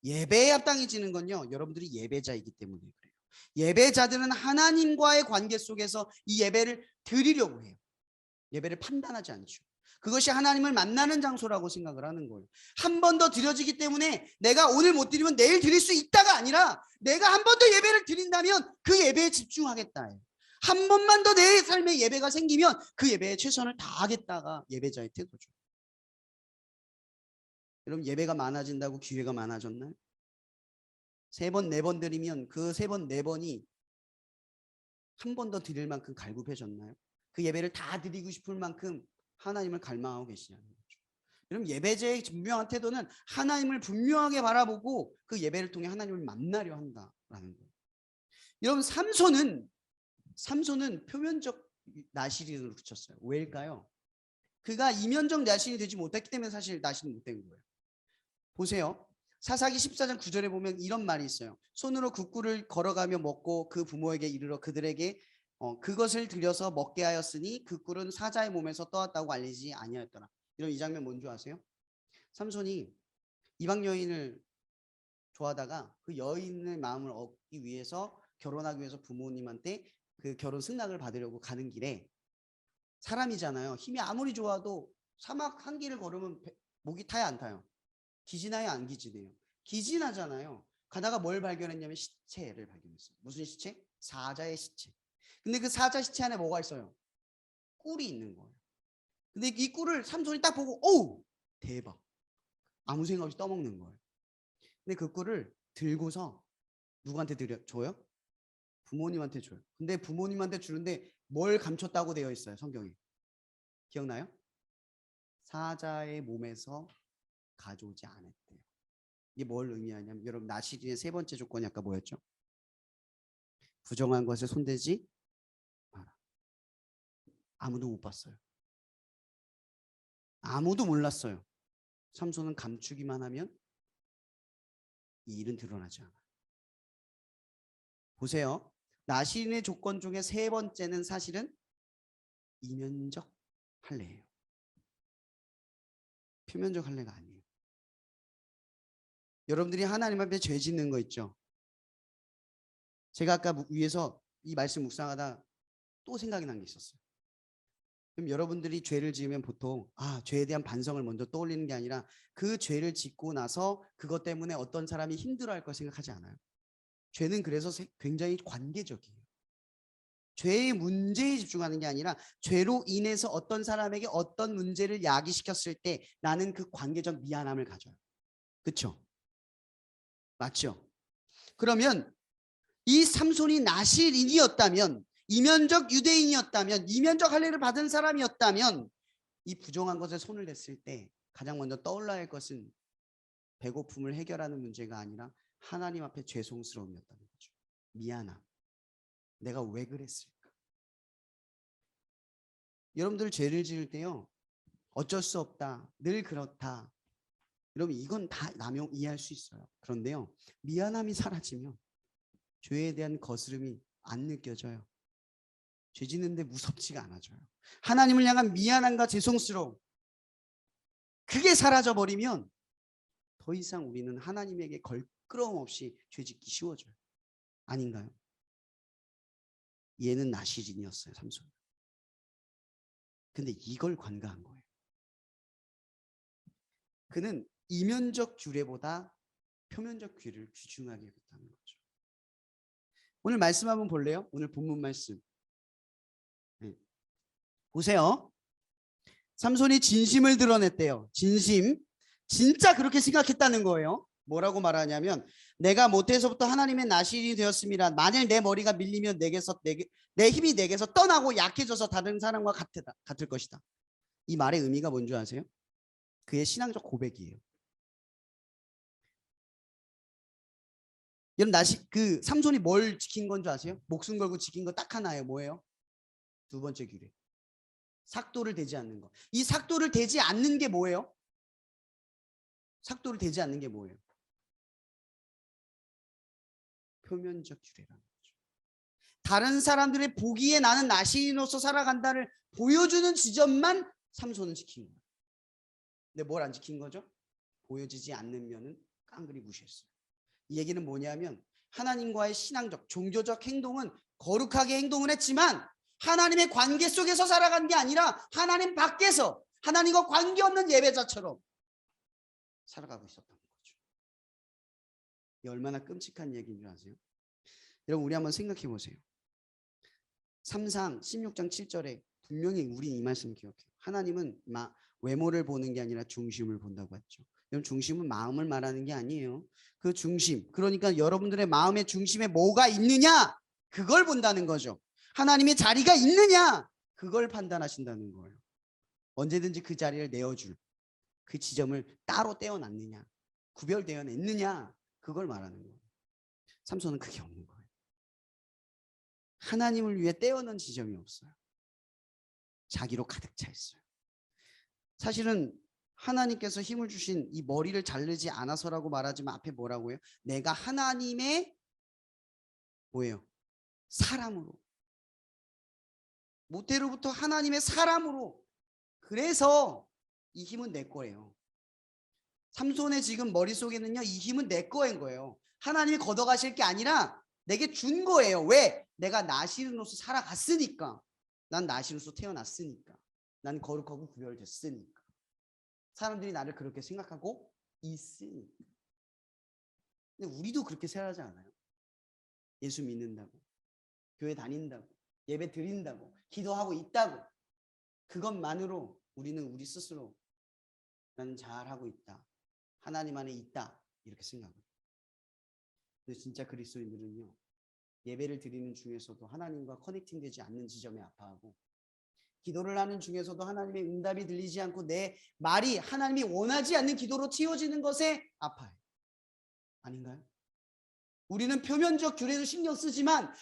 예배에 합당해지는 건요, 여러분들이 예배자이기 때문에 그래요. 예배자들은 하나님과의 관계 속에서 이 예배를 드리려고 해요. 예배를 판단하지 않죠. 그것이 하나님을 만나는 장소라고 생각을 하는 거예요. 한 번 더 드려지기 때문에 내가 오늘 못 드리면 내일 드릴 수 있다가 아니라, 내가 한 번 더 예배를 드린다면 그 예배에 집중하겠다. 한 번만 더 내 삶에 예배가 생기면 그 예배에 최선을 다하겠다가 예배자의 태도죠. 여러분 예배가 많아진다고 기회가 많아졌나요? 3번, 4번 드리면 그 3번, 4번이 한 번 더 드릴 만큼 갈급해졌나요? 그 예배를 다 드리고 싶을 만큼 하나님을 갈망하고 계시냐는 거죠. 여러분 예배자의 분명한 태도는 하나님을 분명하게 바라보고 그 예배를 통해 하나님을 만나려 한다라는 거예요. 여러분 삼손은 표면적 나실인으로 그쳤어요. 왜일까요? 그가 이면적 나실이 되지 못했기 때문에 사실 나실이 못된 거예요. 보세요. 사사기 14장 9절에 보면 이런 말이 있어요. 손으로 그 꿀을 걸어가며 먹고 그 부모에게 이르러 그들에게 그것을 들여서 먹게 하였으니 그 꿀은 사자의 몸에서 떠왔다고 알리지 아니하였더라. 이런 이 장면 뭔지 아세요? 삼손이 이방 여인을 좋아하다가 그 여인의 마음을 얻기 위해서, 결혼하기 위해서 부모님한테 그 결혼 승낙을 받으려고 가는 길에, 사람이잖아요. 힘이 아무리 좋아도 사막 한 길을 걸으면 목이 타야 안 타요? 기진하여 안 기진해요? 기진하잖아요. 가다가 뭘 발견했냐면 시체를 발견했어요. 무슨 시체? 사자의 시체. 근데 그 사자 시체 안에 뭐가 있어요? 꿀이 있는 거예요. 근데 이 꿀을 삼손이 딱 보고 오우 대박, 아무 생각 없이 떠먹는 거예요. 근데 그 꿀을 들고서 누구한테 줘요? 부모님한테 줘요. 근데 부모님한테 주는데 뭘 감췄다고 되어 있어요, 성경에? 기억나요? 사자의 몸에서 가져오지 않았대요. 이게 뭘 의미하냐면, 여러분 나실인의 3번째 조건이 아까 뭐였죠? 부정한 것에 손대지 마라. 아무도 못 봤어요. 아무도 몰랐어요. 삼손은 감추기만 하면 이 일은 드러나지 않아요. 보세요. 나실인의 조건 중에 3번째는 사실은 이면적 할례예요. 표면적 할례가 아니에요. 여러분들이 하나님 앞에 죄 짓는 거 있죠? 제가 아까 위에서 이 말씀 묵상하다 또 생각이 난 게 있었어요. 그럼 여러분들이 죄를 지으면 보통 죄에 대한 반성을 먼저 떠올리는 게 아니라 그 죄를 짓고 나서 그것 때문에 어떤 사람이 힘들어할 걸 생각하지 않아요. 죄는 그래서 굉장히 관계적이에요. 죄의 문제에 집중하는 게 아니라 죄로 인해서 어떤 사람에게 어떤 문제를 야기시켰을 때 나는 그 관계적 미안함을 가져요. 그렇죠? 맞죠? 그러면 이 삼손이 나실인이었다면, 이면적 유대인이었다면, 이면적 할례를 받은 사람이었다면, 이 부정한 것에 손을 댔을 때 가장 먼저 떠올라야 할 것은 배고픔을 해결하는 문제가 아니라 하나님 앞에 죄송스러움이었다는 거죠. 미안함. 내가 왜 그랬을까? 여러분들 죄를 지을 때요, 어쩔 수 없다, 늘 그렇다, 여러분 이건 다 남용 이해할 수 있어요. 그런데요, 미안함이 사라지면 죄에 대한 거스름이 안 느껴져요. 죄 짓는데 무섭지가 않아져요. 하나님을 향한 미안함과 죄송스러움, 그게 사라져버리면 더 이상 우리는 하나님에게 걸끄러움 없이 죄 짓기 쉬워져요. 아닌가요? 얘는 나실인이었어요, 삼손. 근데 이걸 관가한 거예요. 그는 이면적 규례보다 표면적 규례를 귀중하게 여겼다는 거죠. 오늘 말씀 한번 볼래요? 오늘 본문 말씀. 네. 보세요. 삼손이 진심을 드러냈대요. 진심. 진짜 그렇게 생각했다는 거예요. 뭐라고 말하냐면 내가 모태에서부터 하나님의 나실이 되었습니다. 만일 내 머리가 밀리면 내 힘이 내게서 떠나고 약해져서 다른 사람과 같을 것이다. 이 말의 의미가 뭔지 아세요? 그의 신앙적 고백이에요. 여러분 그 삼손이 뭘 지킨 건 줄 아세요? 목숨 걸고 지킨 거 딱 하나예요. 뭐예요? 두 번째 규례. 삭도를 대지 않는 거. 이 삭도를 대지 않는 게 뭐예요? 삭도를 대지 않는 게 뭐예요? 표면적 규례라는 거죠. 다른 사람들의 보기에 나는 나시인으로서 살아간다를 보여주는 지점만 삼손은 지킨 거예요. 근데 뭘 안 지킨 거죠? 보여지지 않는 면은 깡그리 무시했어요. 이 얘기는 뭐냐면 하나님과의 신앙적, 종교적 행동은 거룩하게 행동을 했지만 하나님의 관계 속에서 살아간 게 아니라 하나님 밖에서 하나님과 관계없는 예배자처럼 살아가고 있었던 거죠. 이 얼마나 끔찍한 얘기인 줄 아세요? 여러분 우리 한번 생각해 보세요. 3상 16장 7절에 분명히 우리 이 말씀 기억해요. 하나님은 외모를 보는 게 아니라 중심을 본다고 했죠. 여러분 중심은 마음을 말하는 게 아니에요. 그 중심, 그러니까 여러분들의 마음의 중심에 뭐가 있느냐 그걸 본다는 거죠. 하나님의 자리가 있느냐 그걸 판단하신다는 거예요. 언제든지 그 자리를 내어줄 그 지점을 따로 떼어놨느냐 구별되어 냈느냐 그걸 말하는 거예요. 삼손은 그게 없는 거예요. 하나님을 위해 떼어놓은 지점이 없어요. 자기로 가득 차 있어요. 사실은 하나님께서 힘을 주신 이 머리를 자르지 않아서라고 말하지만 앞에 뭐라고 해요? 내가 하나님의 뭐예요? 사람으로. 모태로부터 하나님의 사람으로. 그래서 이 힘은 내 거예요. 삼손의 지금 머릿속에는요, 이 힘은 내 거인 거예요. 하나님이 걷어가실 게 아니라 내게 준 거예요. 왜? 내가 나실인으로서 살아갔으니까. 난 나실인으로서 태어났으니까. 난 거룩하고 구별됐으니까. 사람들이 나를 그렇게 생각하고 있으니까. 근데 우리도 그렇게 생각하지 않아요? 예수 믿는다고, 교회 다닌다고, 예배 드린다고, 기도하고 있다고. 그것만으로 우리는 우리 스스로 나는 잘하고 있다. 하나님 안에 있다. 이렇게 생각해요. 근데 진짜 그리스도인들은요. 예배를 드리는 중에서도 하나님과 커넥팅되지 않는 지점에 아파하고 기도를 하는 중에서도 하나님의 응답이 들리지 않고 내 말이 하나님이 원하지 않는 기도로 튀어지는 것에 아파요. 아닌가요? 우리는 표면적 규례도 신경 쓰지만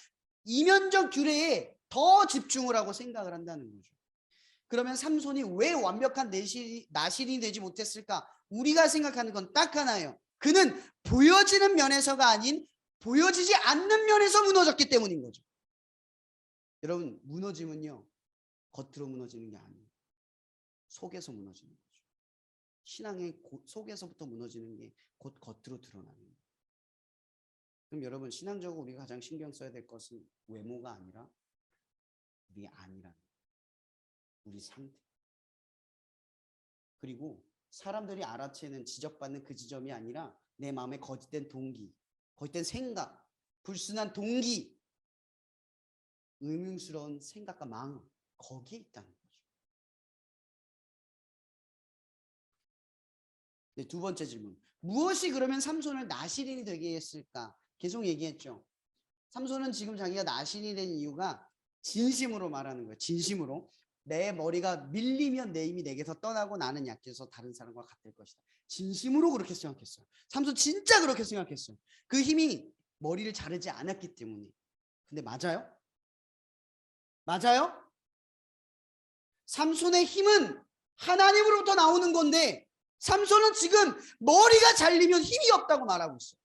이면적 규례에 더 집중을 하고 생각을 한다는 거죠. 그러면 삼손이 왜 완벽한 나실이 되지 못했을까? 우리가 생각하는 건 딱 하나예요. 그는 보여지는 면에서가 아닌 보여지지 않는 면에서 무너졌기 때문인 거죠. 여러분 무너짐은요. 겉으로 무너지는 게 아니에요. 속에서 무너지는 거죠. 신앙의 속에서부터 무너지는 게 곧 겉으로 드러나는 거예요. 그럼 여러분 신앙적으로 우리가 가장 신경 써야 될 것은 외모가 아니라 우리 안이라는 거예요. 우리 상태. 그리고 사람들이 알아채는 지적받는 그 지점이 아니라 내 마음의 거짓된 동기, 거짓된 생각, 불순한 동기, 의문스러운 생각과 마음 거기에 있다는 거죠. 네, 두 번째 질문. 무엇이 그러면 삼손을 나실인이 되게 했을까? 계속 얘기했죠. 삼손은 지금 자기가 나실인이 된 이유가 진심으로 말하는 거예요. 진심으로. 내 머리가 밀리면 내 힘이 내게서 떠나고 나는 약해서 다른 사람과 같을 것이다. 진심으로 그렇게 생각했어요. 삼손 진짜 그렇게 생각했어요. 그 힘이 머리를 자르지 않았기 때문에. 근데 맞아요? 맞아요? 삼손의 힘은 하나님으로부터 나오는 건데 삼손은 지금 머리가 잘리면 힘이 없다고 말하고 있어요.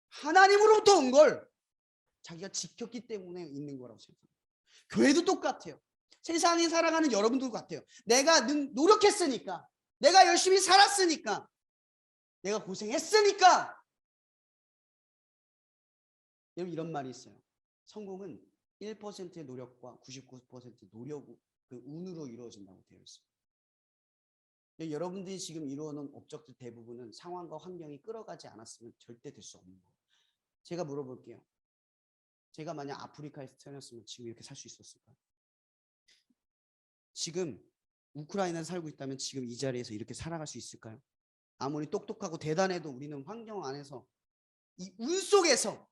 하나님으로부터 온 걸 자기가 지켰기 때문에 있는 거라고 생각합니다. 교회도 똑같아요. 세상에 살아가는 여러분도 같아요. 내가 노력했으니까, 내가 열심히 살았으니까, 내가 고생했으니까. 여러분 이런 말이 있어요. 성공은 1%의 노력과 99%의 그 운으로 이루어진다고 되어 있어요. 여러분들이 지금 이루어놓은 업적들 대부분은 상황과 환경이 끌어가지 않았으면 절대 될 수 없는 거예요. 제가 물어볼게요. 제가 만약 아프리카에서 태어났으면 지금 이렇게 살 수 있었을까요? 지금 우크라이나에 살고 있다면 지금 이 자리에서 이렇게 살아갈 수 있을까요? 아무리 똑똑하고 대단해도 우리는 환경 안에서 이 운 속에서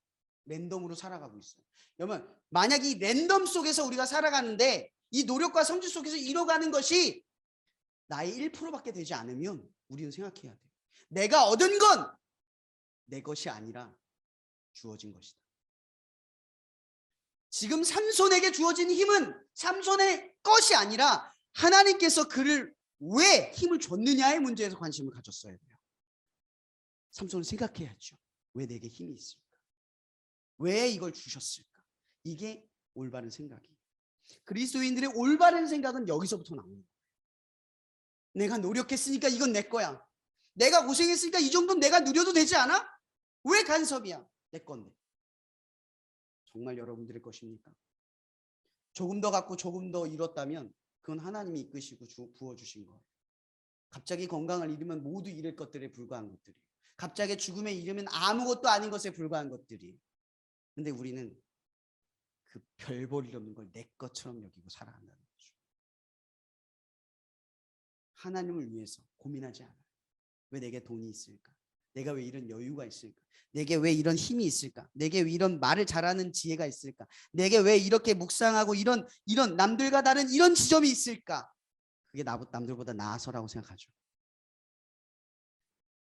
랜덤으로 살아가고 있어요. 여러분, 만약 이 랜덤 속에서 우리가 살아가는데 이 노력과 성취 속에서 이뤄가는 것이 나의 1%밖에 되지 않으면 우리는 생각해야 돼요. 내가 얻은 건 내 것이 아니라 주어진 것이다. 지금 삼손에게 주어진 힘은 삼손의 것이 아니라 하나님께서 그를 왜 힘을 줬느냐의 문제에서 관심을 가졌어야 돼요. 삼손은 생각해야죠. 왜 내게 힘이 있을까? 왜 이걸 주셨을까? 이게 올바른 생각이에요. 그리스도인들의 올바른 생각은 여기서부터 나오는 거예요. 내가 노력했으니까 이건 내 거야. 내가 고생했으니까 이 정도는 내가 누려도 되지 않아? 왜 간섭이야? 내 건데. 정말 여러분들의 것입니까? 조금 더 갖고 조금 더 잃었다면 그건 하나님이 이끄시고 부어주신 거예요. 갑자기 건강을 잃으면 모두 잃을 것들에 불과한 것들이에요. 갑자기 죽음에 이르면 아무것도 아닌 것에 불과한 것들이에요. 근데 우리는 그 별 볼 일 없는 걸 내 것처럼 여기고 살아간다는 거죠. 하나님을 위해서 고민하지 않아요. 왜 내게 돈이 있을까? 내가 왜 이런 여유가 있을까? 내게 왜 이런 힘이 있을까? 내게 왜 이런 말을 잘하는 지혜가 있을까? 내게 왜 이렇게 묵상하고 이런 남들과 다른 이런 지점이 있을까? 그게 남들보다 나아서라고 생각하죠.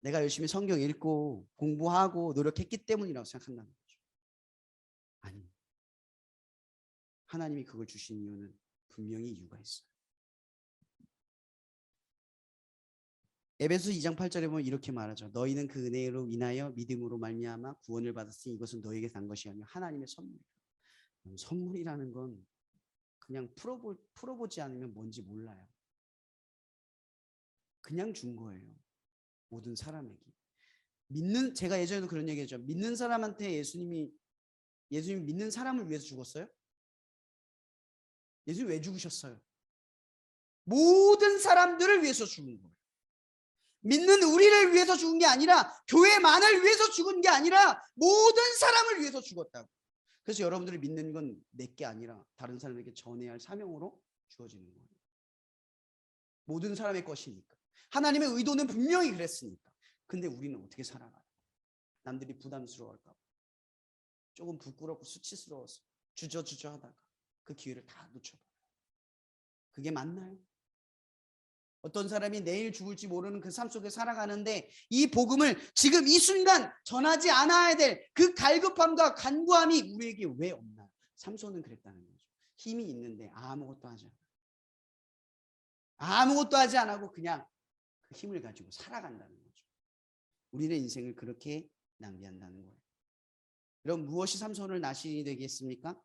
내가 열심히 성경 읽고 공부하고 노력했기 때문이라고 생각한다는 거죠. 아니, 하나님이 그걸 주신 이유는 분명히 이유가 있어요. 에베소 2장 8절에 보면 이렇게 말하죠. 너희는 그 은혜로 인하여 믿음으로 말미암아 구원을 받았으니 이것은 너희에게 난 것이 아니요 하나님의 선물이다. 선물이라는 건 그냥 풀어보지 않으면 뭔지 몰라요. 그냥 준 거예요. 모든 사람에게. 제가 예전에도 그런 얘기했죠. 믿는 사람한테 예수님이 믿는 사람을 위해서 죽었어요? 예수님 왜 죽으셨어요? 모든 사람들을 위해서 죽은 거예요. 믿는 우리를 위해서 죽은 게 아니라 교회만을 위해서 죽은 게 아니라 모든 사람을 위해서 죽었다고. 그래서 여러분들이 믿는 건 내게 아니라 다른 사람에게 전해야 할 사명으로 주어지는 거예요. 모든 사람의 것이니까. 하나님의 의도는 분명히 그랬으니까. 근데 우리는 어떻게 살아가요? 남들이 부담스러워할까 봐. 조금 부끄럽고 수치스러워서 주저주저 하다가 그 기회를 다 놓쳐버려요. 그게 맞나요? 어떤 사람이 내일 죽을지 모르는 그 삶 속에 살아가는데 이 복음을 지금 이 순간 전하지 않아야 될 그 갈급함과 간구함이 우리에게 왜 없나요? 삼손은 그랬다는 거죠. 힘이 있는데 아무것도 하지 않아요. 아무것도 하지 않고 그냥 그 힘을 가지고 살아간다는 거죠. 우리는 인생을 그렇게 낭비한다는 거예요. 여러분, 무엇이 삼손을 나신이 되겠습니까?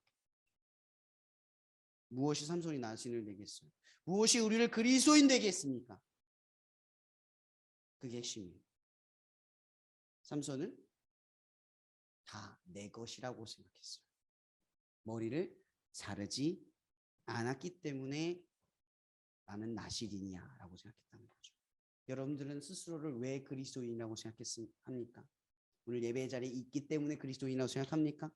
무엇이 삼손이 나신을 되겠어요? 무엇이 우리를 그리스도인 되게 했습니까? 그게 핵심이에요. 삼손은 다 내 것이라고 생각했어요. 머리를 자르지 않았기 때문에 나는 나실이냐라고 생각했다는 거죠. 여러분들은 스스로를 왜 그리스도인이라고 생각합니까? 오늘 예배의 자리에 있기 때문에 그리스도인이라고 생각합니까?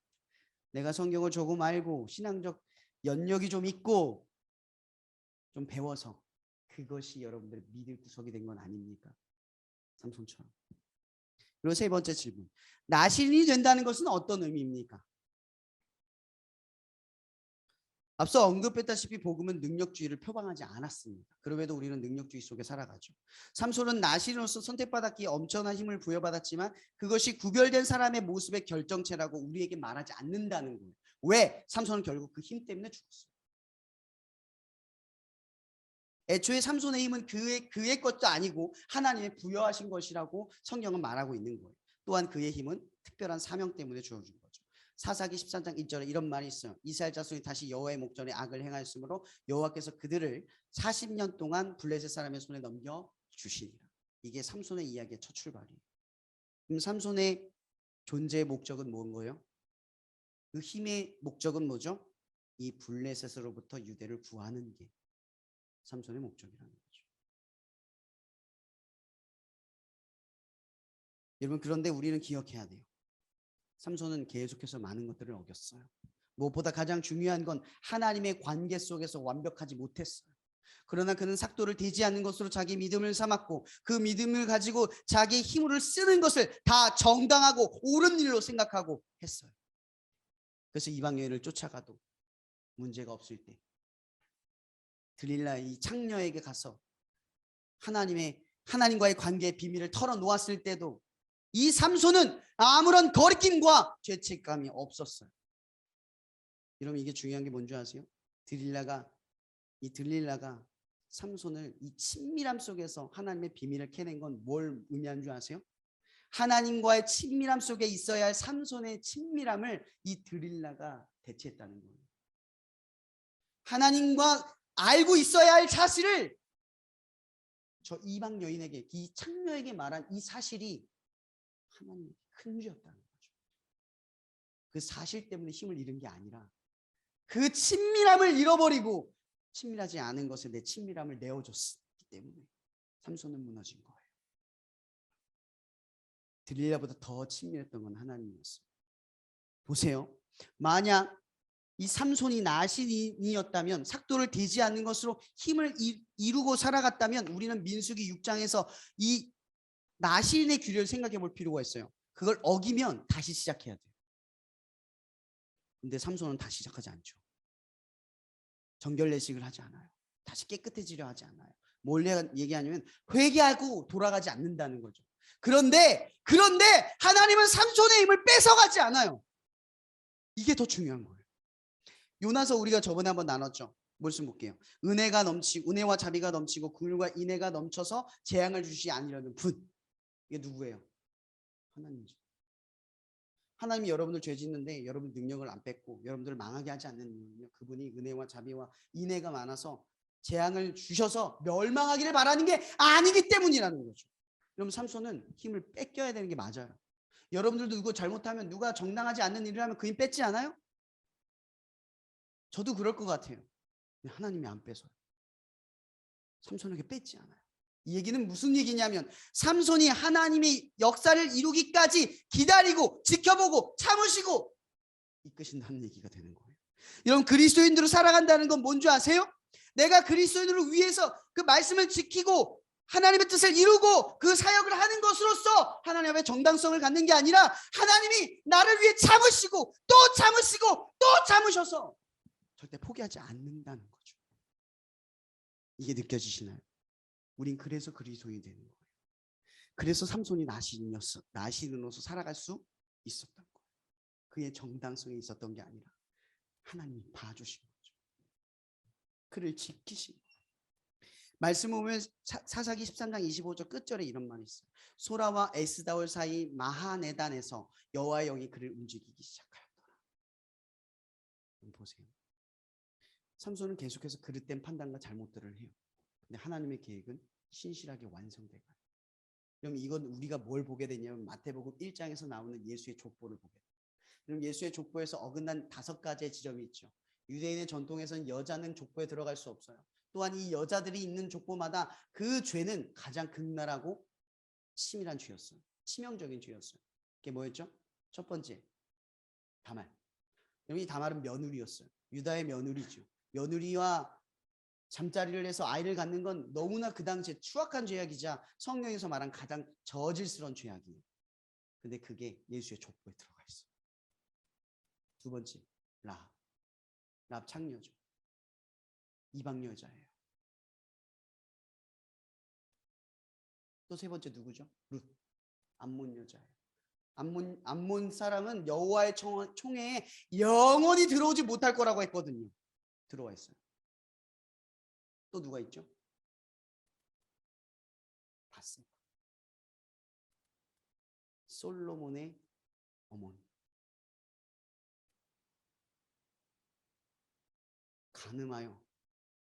내가 성경을 조금 알고 신앙적 연력이 좀 있고 좀 배워서 그것이 여러분들의 믿을 구석이 된 건 아닙니까? 삼손처럼. 그리고 세 번째 질문. 나신이 된다는 것은 어떤 의미입니까? 앞서 언급했다시피 복음은 능력주의를 표방하지 않았습니다. 그럼에도 우리는 능력주의 속에 살아가죠. 삼손은 나신으로서 선택받았기에 엄청난 힘을 부여받았지만 그것이 구별된 사람의 모습의 결정체라고 우리에게 말하지 않는다는 거예요. 왜? 삼손은 결국 그 힘 때문에 죽었어요. 애초에 삼손의 힘은 그의 것도 아니고 하나님의 부여하신 것이라고 성경은 말하고 있는 거예요. 또한 그의 힘은 특별한 사명 때문에 주어진 거죠. 사사기 13장 1절에 이런 말이 있어요. 이스라엘 자손이 다시 여호와의 목전에 악을 행하였으므로 여호와께서 그들을 40년 동안 블레셋 사람의 손에 넘겨 주시니라. 이게 삼손의 이야기의 첫 출발이에요. 그럼 삼손의 존재의 목적은 뭔 거예요? 그 힘의 목적은 뭐죠? 이 블레셋으로부터 유대를 구하는 게 삼손의 목적이라는 거죠. 여러분, 그런데 우리는 기억해야 돼요. 삼손은 계속해서 많은 것들을 어겼어요. 무엇보다 가장 중요한 건 하나님의 관계 속에서 완벽하지 못했어요. 그러나 그는 삭도를 대지 않는 것으로 자기 믿음을 삼았고 그 믿음을 가지고 자기의 힘을 쓰는 것을 다 정당하고 옳은 일로 생각하고 했어요. 그래서 이방 여인을 쫓아가도 문제가 없을 때 들릴라 이 창녀에게 가서 하나님과의 관계의 비밀을 털어놓았을 때도 이 삼손은 아무런 거리낌과 죄책감이 없었어요. 여러분 이게 중요한 게 뭔지 아세요? 들릴라가 삼손을 이 친밀함 속에서 하나님의 비밀을 캐낸 건 뭘 의미하는 줄 아세요? 하나님과의 친밀함 속에 있어야 할 삼손의 친밀함을 이 들릴라가 대체했다는 거예요. 하나님과 알고 있어야 할 사실을 저 이방 여인에게, 이 창녀에게 말한 이 사실이 하나님의 큰 죄였다는 거죠. 그 사실 때문에 힘을 잃은 게 아니라 그 친밀함을 잃어버리고 친밀하지 않은 것에 내 친밀함을 내어줬기 때문에 삼손은 무너진 거예요. 들릴라보다 더 친밀했던 건 하나님이었어요. 보세요. 만약 이 삼손이 나신이었다면, 삭도를 대지 않는 것으로 힘을 이루고 살아갔다면 우리는 민수기 6장에서 이 나신의 규례를 생각해 볼 필요가 있어요. 그걸 어기면 다시 시작해야 돼요. 근데 삼손은 다시 시작하지 않죠. 정결례식을 하지 않아요. 다시 깨끗해지려 하지 않아요. 뭘 얘기하냐면 회개하고 돌아가지 않는다는 거죠. 그런데 하나님은 삼손의 힘을 뺏어가지 않아요. 이게 더 중요한 거예요. 요나서 우리가 저번에 한번 나눴죠. 말씀 볼게요. 은혜와 자비가 넘치고 긍휼과 인애가 넘쳐서 재앙을 주시지 아니려는 분. 이게 누구예요? 하나님이죠. 하나님이 여러분들 죄 짓는데 여러분 능력을 안 뺏고 여러분들을 망하게 하지 않는 이유는요, 그분이 은혜와 자비와 인애가 많아서 재앙을 주셔서 멸망하기를 바라는 게 아니기 때문이라는 거죠. 여러분 삼손은 힘을 뺏겨야 되는 게 맞아요. 여러분들도 누구 잘못하면, 누가 정당하지 않는 일을 하면 그 힘 뺏지 않아요? 저도 그럴 것 같아요. 하나님이 안 뺏어요. 삼손에게 뺏지 않아요. 이 얘기는 무슨 얘기냐면 삼손이 하나님의 역사를 이루기까지 기다리고 지켜보고 참으시고 이끄신다는 얘기가 되는 거예요. 여러분 그리스도인으로 살아간다는 건 뭔지 아세요? 내가 그리스도인으로 위해서 그 말씀을 지키고 하나님의 뜻을 이루고 그 사역을 하는 것으로서 하나님 앞에 정당성을 갖는 게 아니라 하나님이 나를 위해 참으시고 또 참으시고 또 참으셔서 절대 포기하지 않는다는 거죠. 이게 느껴지시나요? 우린 그래서 그리스도인이 되는 거예요. 그래서 삼손이 나신으로서 살아갈 수 있었던 거예요. 그의 정당성이 있었던 게 아니라 하나님이 봐주신 거죠. 그를 지키신 거예요. 말씀 보면 사사기 13장 25절 끝절에 이런 말이 있어요. 소라와 에스다올 사이 마하네단에서 여호와의 영이 그를 움직이기 시작하였더라. 보세요. 삼손은 계속해서 그릇된 판단과 잘못들을 해요. 근데 하나님의 계획은 신실하게 완성돼가요. 그럼 이건 우리가 뭘 보게 되냐면 마태복음 1장에서 나오는 예수의 족보를 보게 돼요. 그럼 예수의 족보에서 어긋난 5가지의 지점이 있죠. 유대인의 전통에서는 여자는 족보에 들어갈 수 없어요. 또한 이 여자들이 있는 족보마다 그 죄는 가장 극랄하고 치밀한 죄였어요. 치명적인 죄였어요. 그게 뭐였죠? 첫 번째, 다말. 여기 다말은 며느리였어요. 유다의 며느리죠. 며느리와 잠자리를 해서 아이를 갖는 건 너무나 그 당시에 추악한 죄악이자 성경에서 말한 가장 저질스러운 죄악이에요. 근데 그게 예수의 족보에 들어가 있어요. 두 번째, 라합 창녀죠. 이방 여자예요. 또 세 번째 누구죠? 룻, 암몬 여자예요. 암몬 사람은 여호와의 총회에 영원히 들어오지 못할 거라고 했거든요. 들어와 있어요. 또 누가 있죠? 바세바, 솔로몬의 어머니. 간음하여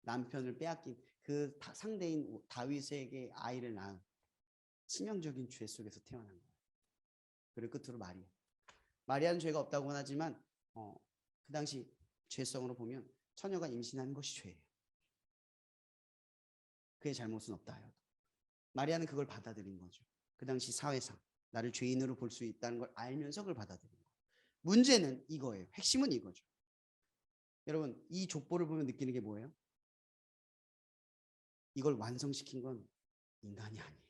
남편을 빼앗긴 그 상대인 다윗에게 아이를 낳은 치명적인 죄 속에서 태어난 거예요. 그리고 끝으로 마리아는 죄가 없다고는 하지만 그 당시 죄성으로 보면 처녀가 임신하는 것이 죄예요. 그의 잘못은 없다 하여도 마리아는 그걸 받아들인 거죠. 그 당시 사회상 나를 죄인으로 볼 수 있다는 걸 알면서 그걸 받아들인 거예요. 문제는 이거예요. 핵심은 이거죠. 여러분 이 족보를 보면 느끼는 게 뭐예요? 이걸 완성시킨 건 인간이 아니에요.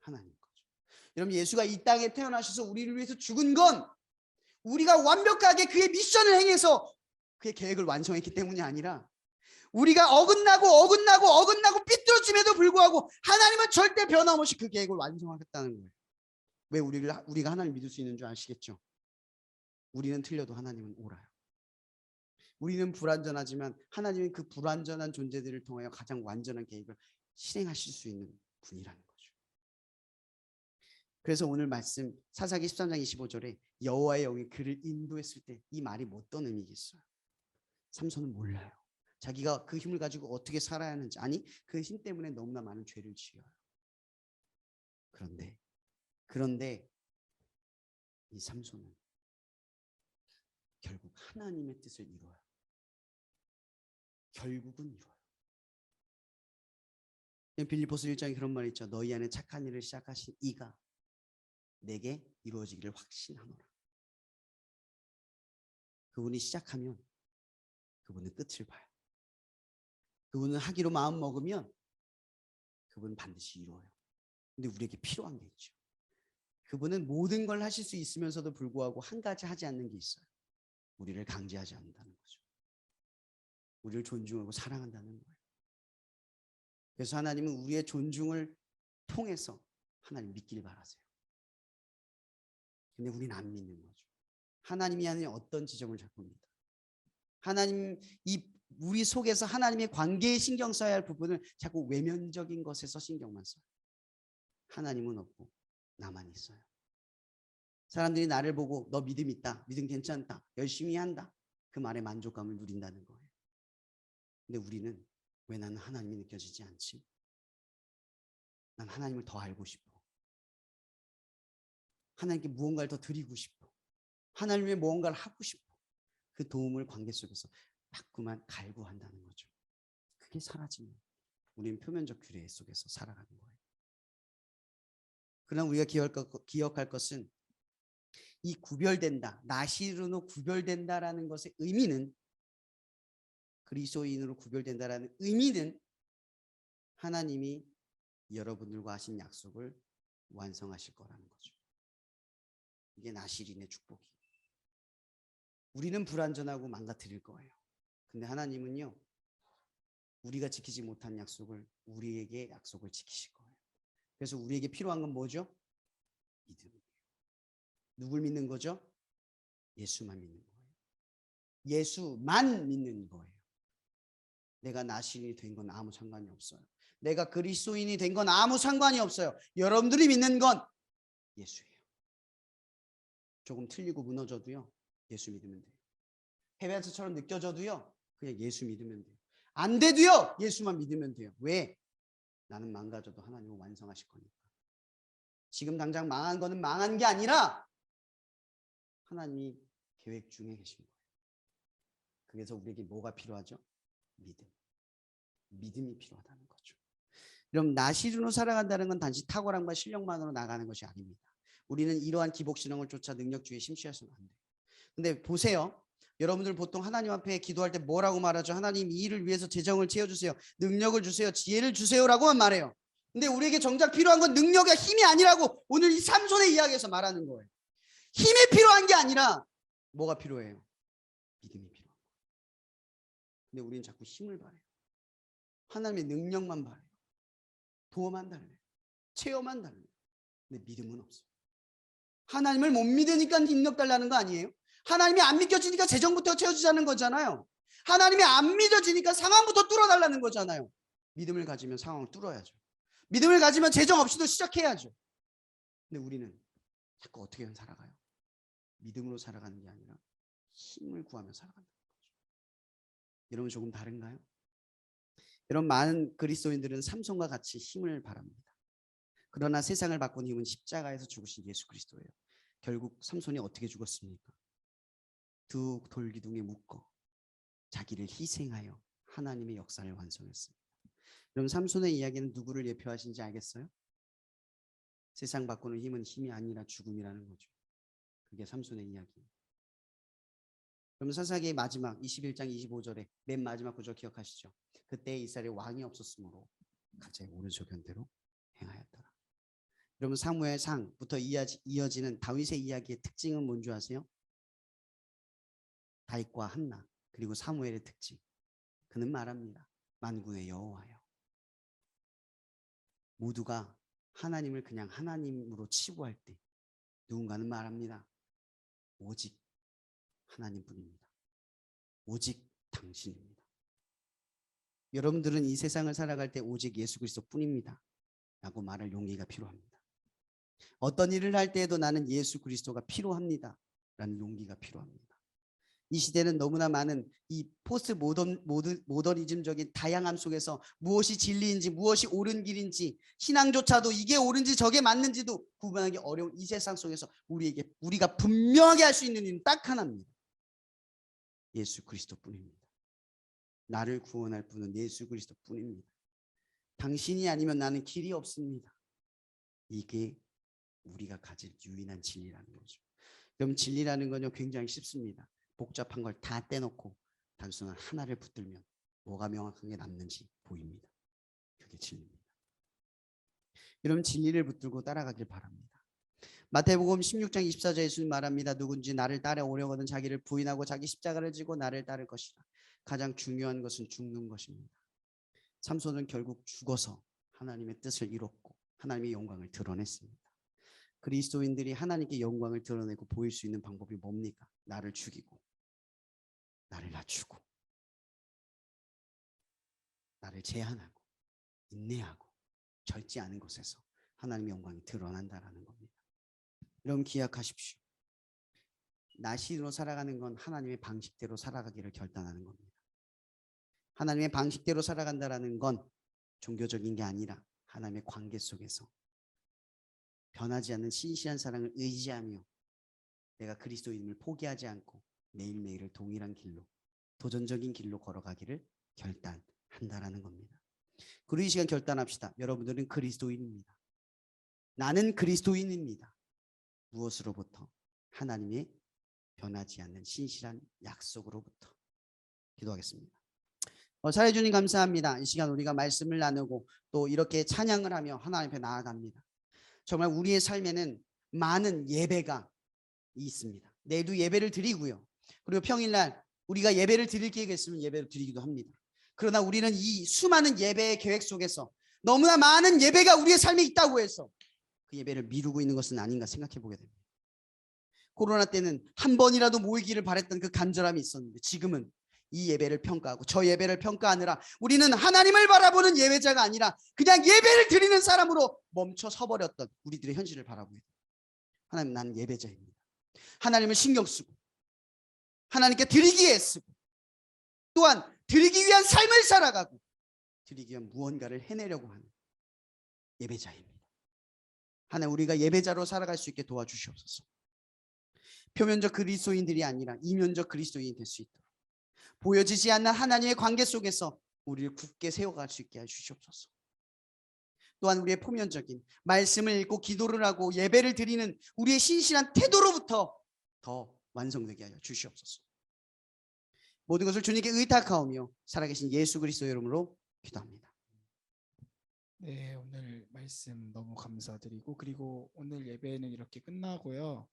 하나님 거죠. 여러분, 예수가 이 땅에 태어나셔서 우리를 위해서 죽은 건 우리가 완벽하게 그의 미션을 행해서 그의 계획을 완성했기 때문이 아니라 우리가 어긋나고 삐뚤어짐에도 불구하고 하나님은 절대 변함없이 그 계획을 완성하겠다는 거예요. 왜 우리가 하나님을 믿을 수 있는 줄 아시겠죠? 우리는 틀려도 하나님은 옳아요. 우리는 불완전하지만 하나님은 그 불완전한 존재들을 통하여 가장 완전한 계획을 실행하실 수 있는 분이라는 거죠. 그래서 오늘 말씀 사사기 13장 25절에 여호와의 영이 그를 인도했을 때 이 말이 뭐 어떤 의미겠어요? 삼손은 몰라요. 자기가 그 힘을 가지고 어떻게 살아야 하는지, 아니 그 힘 때문에 너무나 많은 죄를 지어요. 그런데 이 삼손은 결국 하나님의 뜻을 이루어요. 결국은 이루어요. 빌립보서 1장에 그런 말이 있죠. 너희 안에 착한 일을 시작하신 이가 내게 이루어지기를 확신하노라. 그분이 시작하면 그분은 끝을 봐요. 그분은 하기로 마음 먹으면 그분은 반드시 이루어요. 근데 우리에게 필요한 게 있죠. 그분은 모든 걸 하실 수 있으면서도 불구하고 한 가지 하지 않는 게 있어요. 우리를 강제하지 않는다는 거죠. 우리를 존중하고 사랑한다는 거예요. 그래서 하나님은 우리의 존중을 통해서 하나님 믿기를 바라세요. 근데 우리는 안 믿는 거죠. 하나님이 하는 어떤 지점을 자꾸 믿어요. 하나님, 우리 속에서 하나님의 관계에 신경 써야 할 부분을 자꾸 외면적인 것에서 신경만 써요. 하나님은 없고 나만 있어요. 사람들이 나를 보고 너 믿음 있다, 믿음 괜찮다, 열심히 한다, 그 말에 만족감을 누린다는 거예요. 근데 우리는 왜 나는 하나님이 느껴지지 않지? 난 하나님을 더 알고 싶어. 하나님께 무언가를 더 드리고 싶어. 하나님 위해 무언가를 하고 싶어. 그 도움을 관계 속에서 자꾸만 갈구한다는 거죠. 그게 사라지면 우리는 표면적 규례 속에서 살아가는 거예요. 그러나 우리가 기억할 것은 이 구별된다, 나시르노 구별된다라는 것의 의미는, 그리스도인으로 구별된다라는 의미는 하나님이 여러분들과 하신 약속을 완성하실 거라는 거죠. 이게 나시린의 축복이에요. 우리는 불완전하고 망가뜨릴 거예요. 근데 하나님은요, 우리가 지키지 못한 약속을 우리에게 약속을 지키실 거예요. 그래서 우리에게 필요한 건 뭐죠? 믿음이에요. 누굴 믿는 거죠? 예수만 믿는 거예요. 예수만 믿는 거예요. 내가 나시린이 된 건 아무 상관이 없어요. 내가 그리스도인이 된 건 아무 상관이 없어요. 여러분들이 믿는 건 예수예요. 조금 틀리고 무너져도요, 예수 믿으면 돼요. 해변처럼 느껴져도요, 그냥 예수 믿으면 돼요. 안 돼도요, 예수만 믿으면 돼요. 왜? 나는 망가져도 하나님은 완성하실 거니까. 지금 당장 망한 거는 망한 게 아니라 하나님이 계획 중에 계신 거예요. 그래서 우리에게 뭐가 필요하죠? 믿음. 믿음이 필요하다는 거죠. 그럼 나시르노 살아간다는 건 단지 탁월함과 실력만으로 나가는 것이 아닙니다. 우리는 이러한 기복신앙을 쫓아 능력주의에 심취해서는 안 돼요. 근데 보세요. 여러분들 보통 하나님 앞에 기도할 때 뭐라고 말하죠? 하나님, 이 일을 위해서 재정을 채워주세요. 능력을 주세요. 지혜를 주세요라고만 말해요. 근데 우리에게 정작 필요한 건 능력과 힘이 아니라고 오늘 이 삼손의 이야기에서 말하는 거예요. 힘이 필요한 게 아니라 뭐가 필요해요? 믿음이 필요한 거예요. 근데 우리는 자꾸 힘을 바래요. 하나님의 능력만 바래요. 도움만 달래요. 체험만 달래요. 근데 믿음은 없어요. 하나님을 못 믿으니까 능력 달라는 거 아니에요? 하나님이 안 믿겨지니까 재정부터 채워주자는 거잖아요. 하나님이 안 믿어지니까 상황부터 뚫어달라는 거잖아요. 믿음을 가지면 상황을 뚫어야죠. 믿음을 가지면 재정 없이도 시작해야죠. 근데 우리는 자꾸 어떻게 살아가요? 믿음으로 살아가는 게 아니라 힘을 구하며 살아간다는 거죠. 여러분, 조금 다른가요? 여러분, 많은 그리스도인들은 삼손과 같이 힘을 바랍니다. 그러나 세상을 바꾼 힘은 십자가에서 죽으신 예수 그리스도예요. 결국 삼손이 어떻게 죽었습니까? 두 돌기둥에 묶어 자기를 희생하여 하나님의 역사를 완성했습니다. 그럼 삼손의 이야기는 누구를 예표하신지 알겠어요? 세상 바꾸는 힘은 힘이 아니라 죽음이라는 거죠. 그게 삼손의 이야기예요. 그러면 사사기의 마지막 21장 25절에 맨 마지막 구절 기억하시죠? 그때 이스라엘에 왕이 없었으므로 갑자기 오른손 대로 행하였더라. 여러분 사무엘상부터 이어지는 다윗의 이야기의 특징은 뭔지 아세요? 다윗과 한나 그리고 사무엘의 특징. 그는 말합니다. 만군의 여호와여. 모두가 하나님을 그냥 하나님으로 치부할 때 누군가는 말합니다. 오직 하나님뿐입니다. 오직 당신입니다. 여러분들은 이 세상을 살아갈 때 오직 예수 그리스도뿐입니다. 라고 말할 용기가 필요합니다. 어떤 일을 할 때에도 나는 예수 그리스도가 필요합니다. 라는 용기가 필요합니다. 이 시대는 너무나 많은 이 포스트 모더니즘적인 다양함 속에서 무엇이 진리인지 무엇이 옳은 길인지 신앙조차도 이게 옳은지 저게 맞는지도 구분하기 어려운 이 세상 속에서 우리가 분명하게 할 수 있는 일은 딱 하나입니다. 예수 그리스도뿐입니다. 나를 구원할 분은 예수 그리스도뿐입니다. 당신이 아니면 나는 길이 없습니다. 이게 우리가 가질 유일한 진리라는 거죠. 그럼 진리라는 건요 굉장히 쉽습니다. 복잡한 걸 다 떼놓고 단순한 하나를 붙들면 뭐가 명확하게 남는지 보입니다. 그게 진리입니다. 여러분 진리를 붙들고 따라가길 바랍니다. 마태복음 16장 24절에 예수님 말합니다. 누군지 나를 따라오려거든 자기를 부인하고 자기 십자가를 지고 나를 따를 것이라. 가장 중요한 것은 죽는 것입니다. 삼손은 결국 죽어서 하나님의 뜻을 이뤘고 하나님의 영광을 드러냈습니다. 그리스도인들이 하나님께 영광을 드러내고 보일 수 있는 방법이 뭡니까? 나를 죽이고 나를 낮추고 나를 제한하고 인내하고 절제 않은 것에서 하나님의 영광이 드러난다라는 겁니다. 여러분 기억하십시오. 나시로 살아가는 건 하나님의 방식대로 살아가기를 결단하는 겁니다. 하나님의 방식대로 살아간다라는 건 종교적인 게 아니라 하나님의 관계 속에서 변하지 않는 신실한 사랑을 의지하며 내가 그리스도인을 포기하지 않고 매일매일을 동일한 길로 도전적인 길로 걸어가기를 결단한다라는 겁니다. 그리고 이 시간 결단합시다. 여러분들은 그리스도인입니다. 나는 그리스도인입니다. 무엇으로부터? 하나님의 변하지 않는 신실한 약속으로부터. 기도하겠습니다. 사랑해 주님 감사합니다. 이 시간 우리가 말씀을 나누고 또 이렇게 찬양을 하며 하나님 앞에 나아갑니다. 정말 우리의 삶에는 많은 예배가 있습니다. 내일도 예배를 드리고요. 그리고 평일날 우리가 예배를 드릴 기회가 있으면 예배를 드리기도 합니다. 그러나 우리는 이 수많은 예배의 계획 속에서 너무나 많은 예배가 우리의 삶에 있다고 해서 그 예배를 미루고 있는 것은 아닌가 생각해 보게 됩니다. 코로나 때는 한 번이라도 모이기를 바랬던 그 간절함이 있었는데 지금은 이 예배를 평가하고 저 예배를 평가하느라 우리는 하나님을 바라보는 예배자가 아니라 그냥 예배를 드리는 사람으로 멈춰 서버렸던 우리들의 현실을 바라보게 됩니다. 하나님, 나는 예배자입니다. 하나님을 신경 쓰고 하나님께 드리기에 쓰고 또한 드리기 위한 삶을 살아가고 드리기 위한 무언가를 해내려고 하는 예배자입니다. 하나님, 우리가 예배자로 살아갈 수 있게 도와주시옵소서. 표면적 그리스도인들이 아니라 이면적 그리스도인이 될 수 있도록 보여지지 않는 하나님의 관계 속에서 우리를 굳게 세워갈 수 있게 해주시옵소서. 또한 우리의 표면적인 말씀을 읽고 기도를 하고 예배를 드리는 우리의 신실한 태도로부터 더 완성되게 하여 주시옵소서. 모든 것을 주님께 의탁하오며 살아계신 예수 그리스도의 이름으로 기도합니다. 네, 오늘 말씀 너무 감사드리고 그리고 오늘 예배는 이렇게 끝나고요.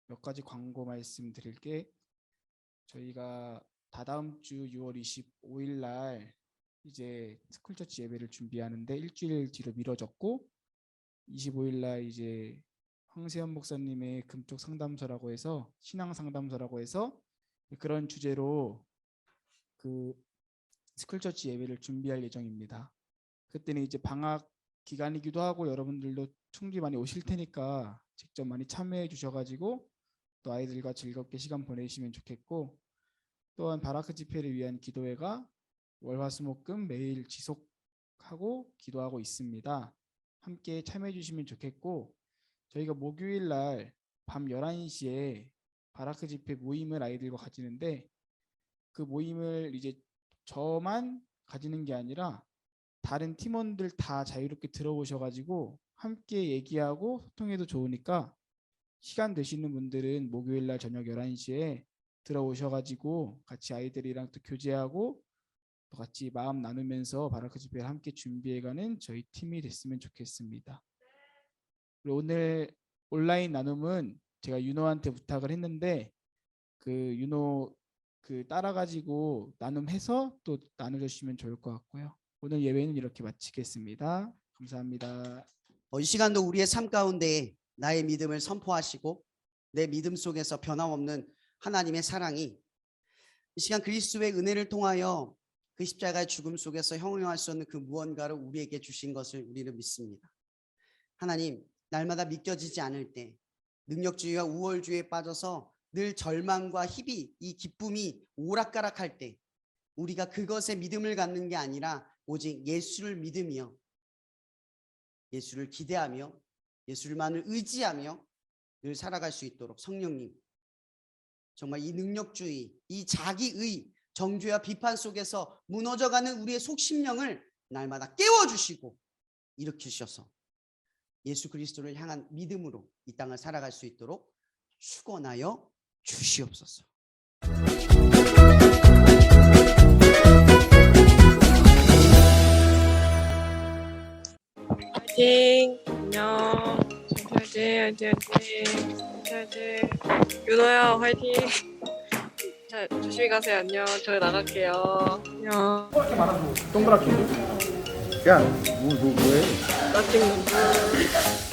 몇 가지 광고 말씀드릴게. 저희가 다다음 주 6월 25일 날 이제 스쿨처치 예배를 준비하는데 일주일 뒤로 미뤄졌고 25일 날 이제 황세현 목사님의 금쪽 상담소라고 해서 신앙 상담소라고 해서 그런 주제로 그 스쿨처치 예배를 준비할 예정입니다. 그때는 이제 방학 기간이기도 하고 여러분들도 충분히 많이 오실 테니까 직접 많이 참여해 주셔가지고 또 아이들과 즐겁게 시간 보내시면 좋겠고 또한 바라크 집회를 위한 기도회가 월화수목금 매일 지속하고 기도하고 있습니다. 함께 참여해 주시면 좋겠고 저희가 목요일 날 밤 11시에 바라크 집회 모임을 아이들과 가지는데 그 모임을 이제 저만 가지는 게 아니라 다른 팀원들 다 자유롭게 들어오셔가지고 함께 얘기하고 소통해도 좋으니까 시간 되시는 분들은 목요일 날 저녁 11시에 들어오셔가지고 같이 아이들이랑 또 교제하고 또 같이 마음 나누면서 바라크 집회를 함께 준비해가는 저희 팀이 됐으면 좋겠습니다. 그리고 오늘 온라인 나눔은 제가 윤호한테 부탁을 했는데 그 윤호 그 따라가지고 나눔해서 또 나눠주시면 좋을 것 같고요. 오늘 예배는 이렇게 마치겠습니다. 감사합니다. 이 시간도 우리의 삶 가운데 나의 믿음을 선포하시고 내 믿음 속에서 변함없는 하나님의 사랑이 이 시간 그리스도의 은혜를 통하여 그 십자가의 죽음 속에서 형용할 수 없는 그 무언가를 우리에게 주신 것을 우리는 믿습니다. 하나님, 날마다 믿겨지지 않을 때 능력주의와 우월주의에 빠져서 늘 절망과 희비, 이 기쁨이 오락가락할 때 우리가 그것에 믿음을 갖는 게 아니라 오직 예수를 믿으며 예수를 기대하며 예수만을 의지하며 늘 살아갈 수 있도록 성령님, 정말 이 능력주의, 이 자기의 정죄와 비판 속에서 무너져가는 우리의 속심령을 날마다 깨워주시고 일으키셔서 예수 그리스도를 향한 믿음으로 이 땅을 살아갈 수 있도록 축원하여 주시옵소서. 화이팅! 안녕. 화이팅! 윤호야, 화이팅! 자, 조심히 가세요. 안녕. 저 나갈게요. 안녕. 동그랗게. 야, 뭐해? 나 찍는 중.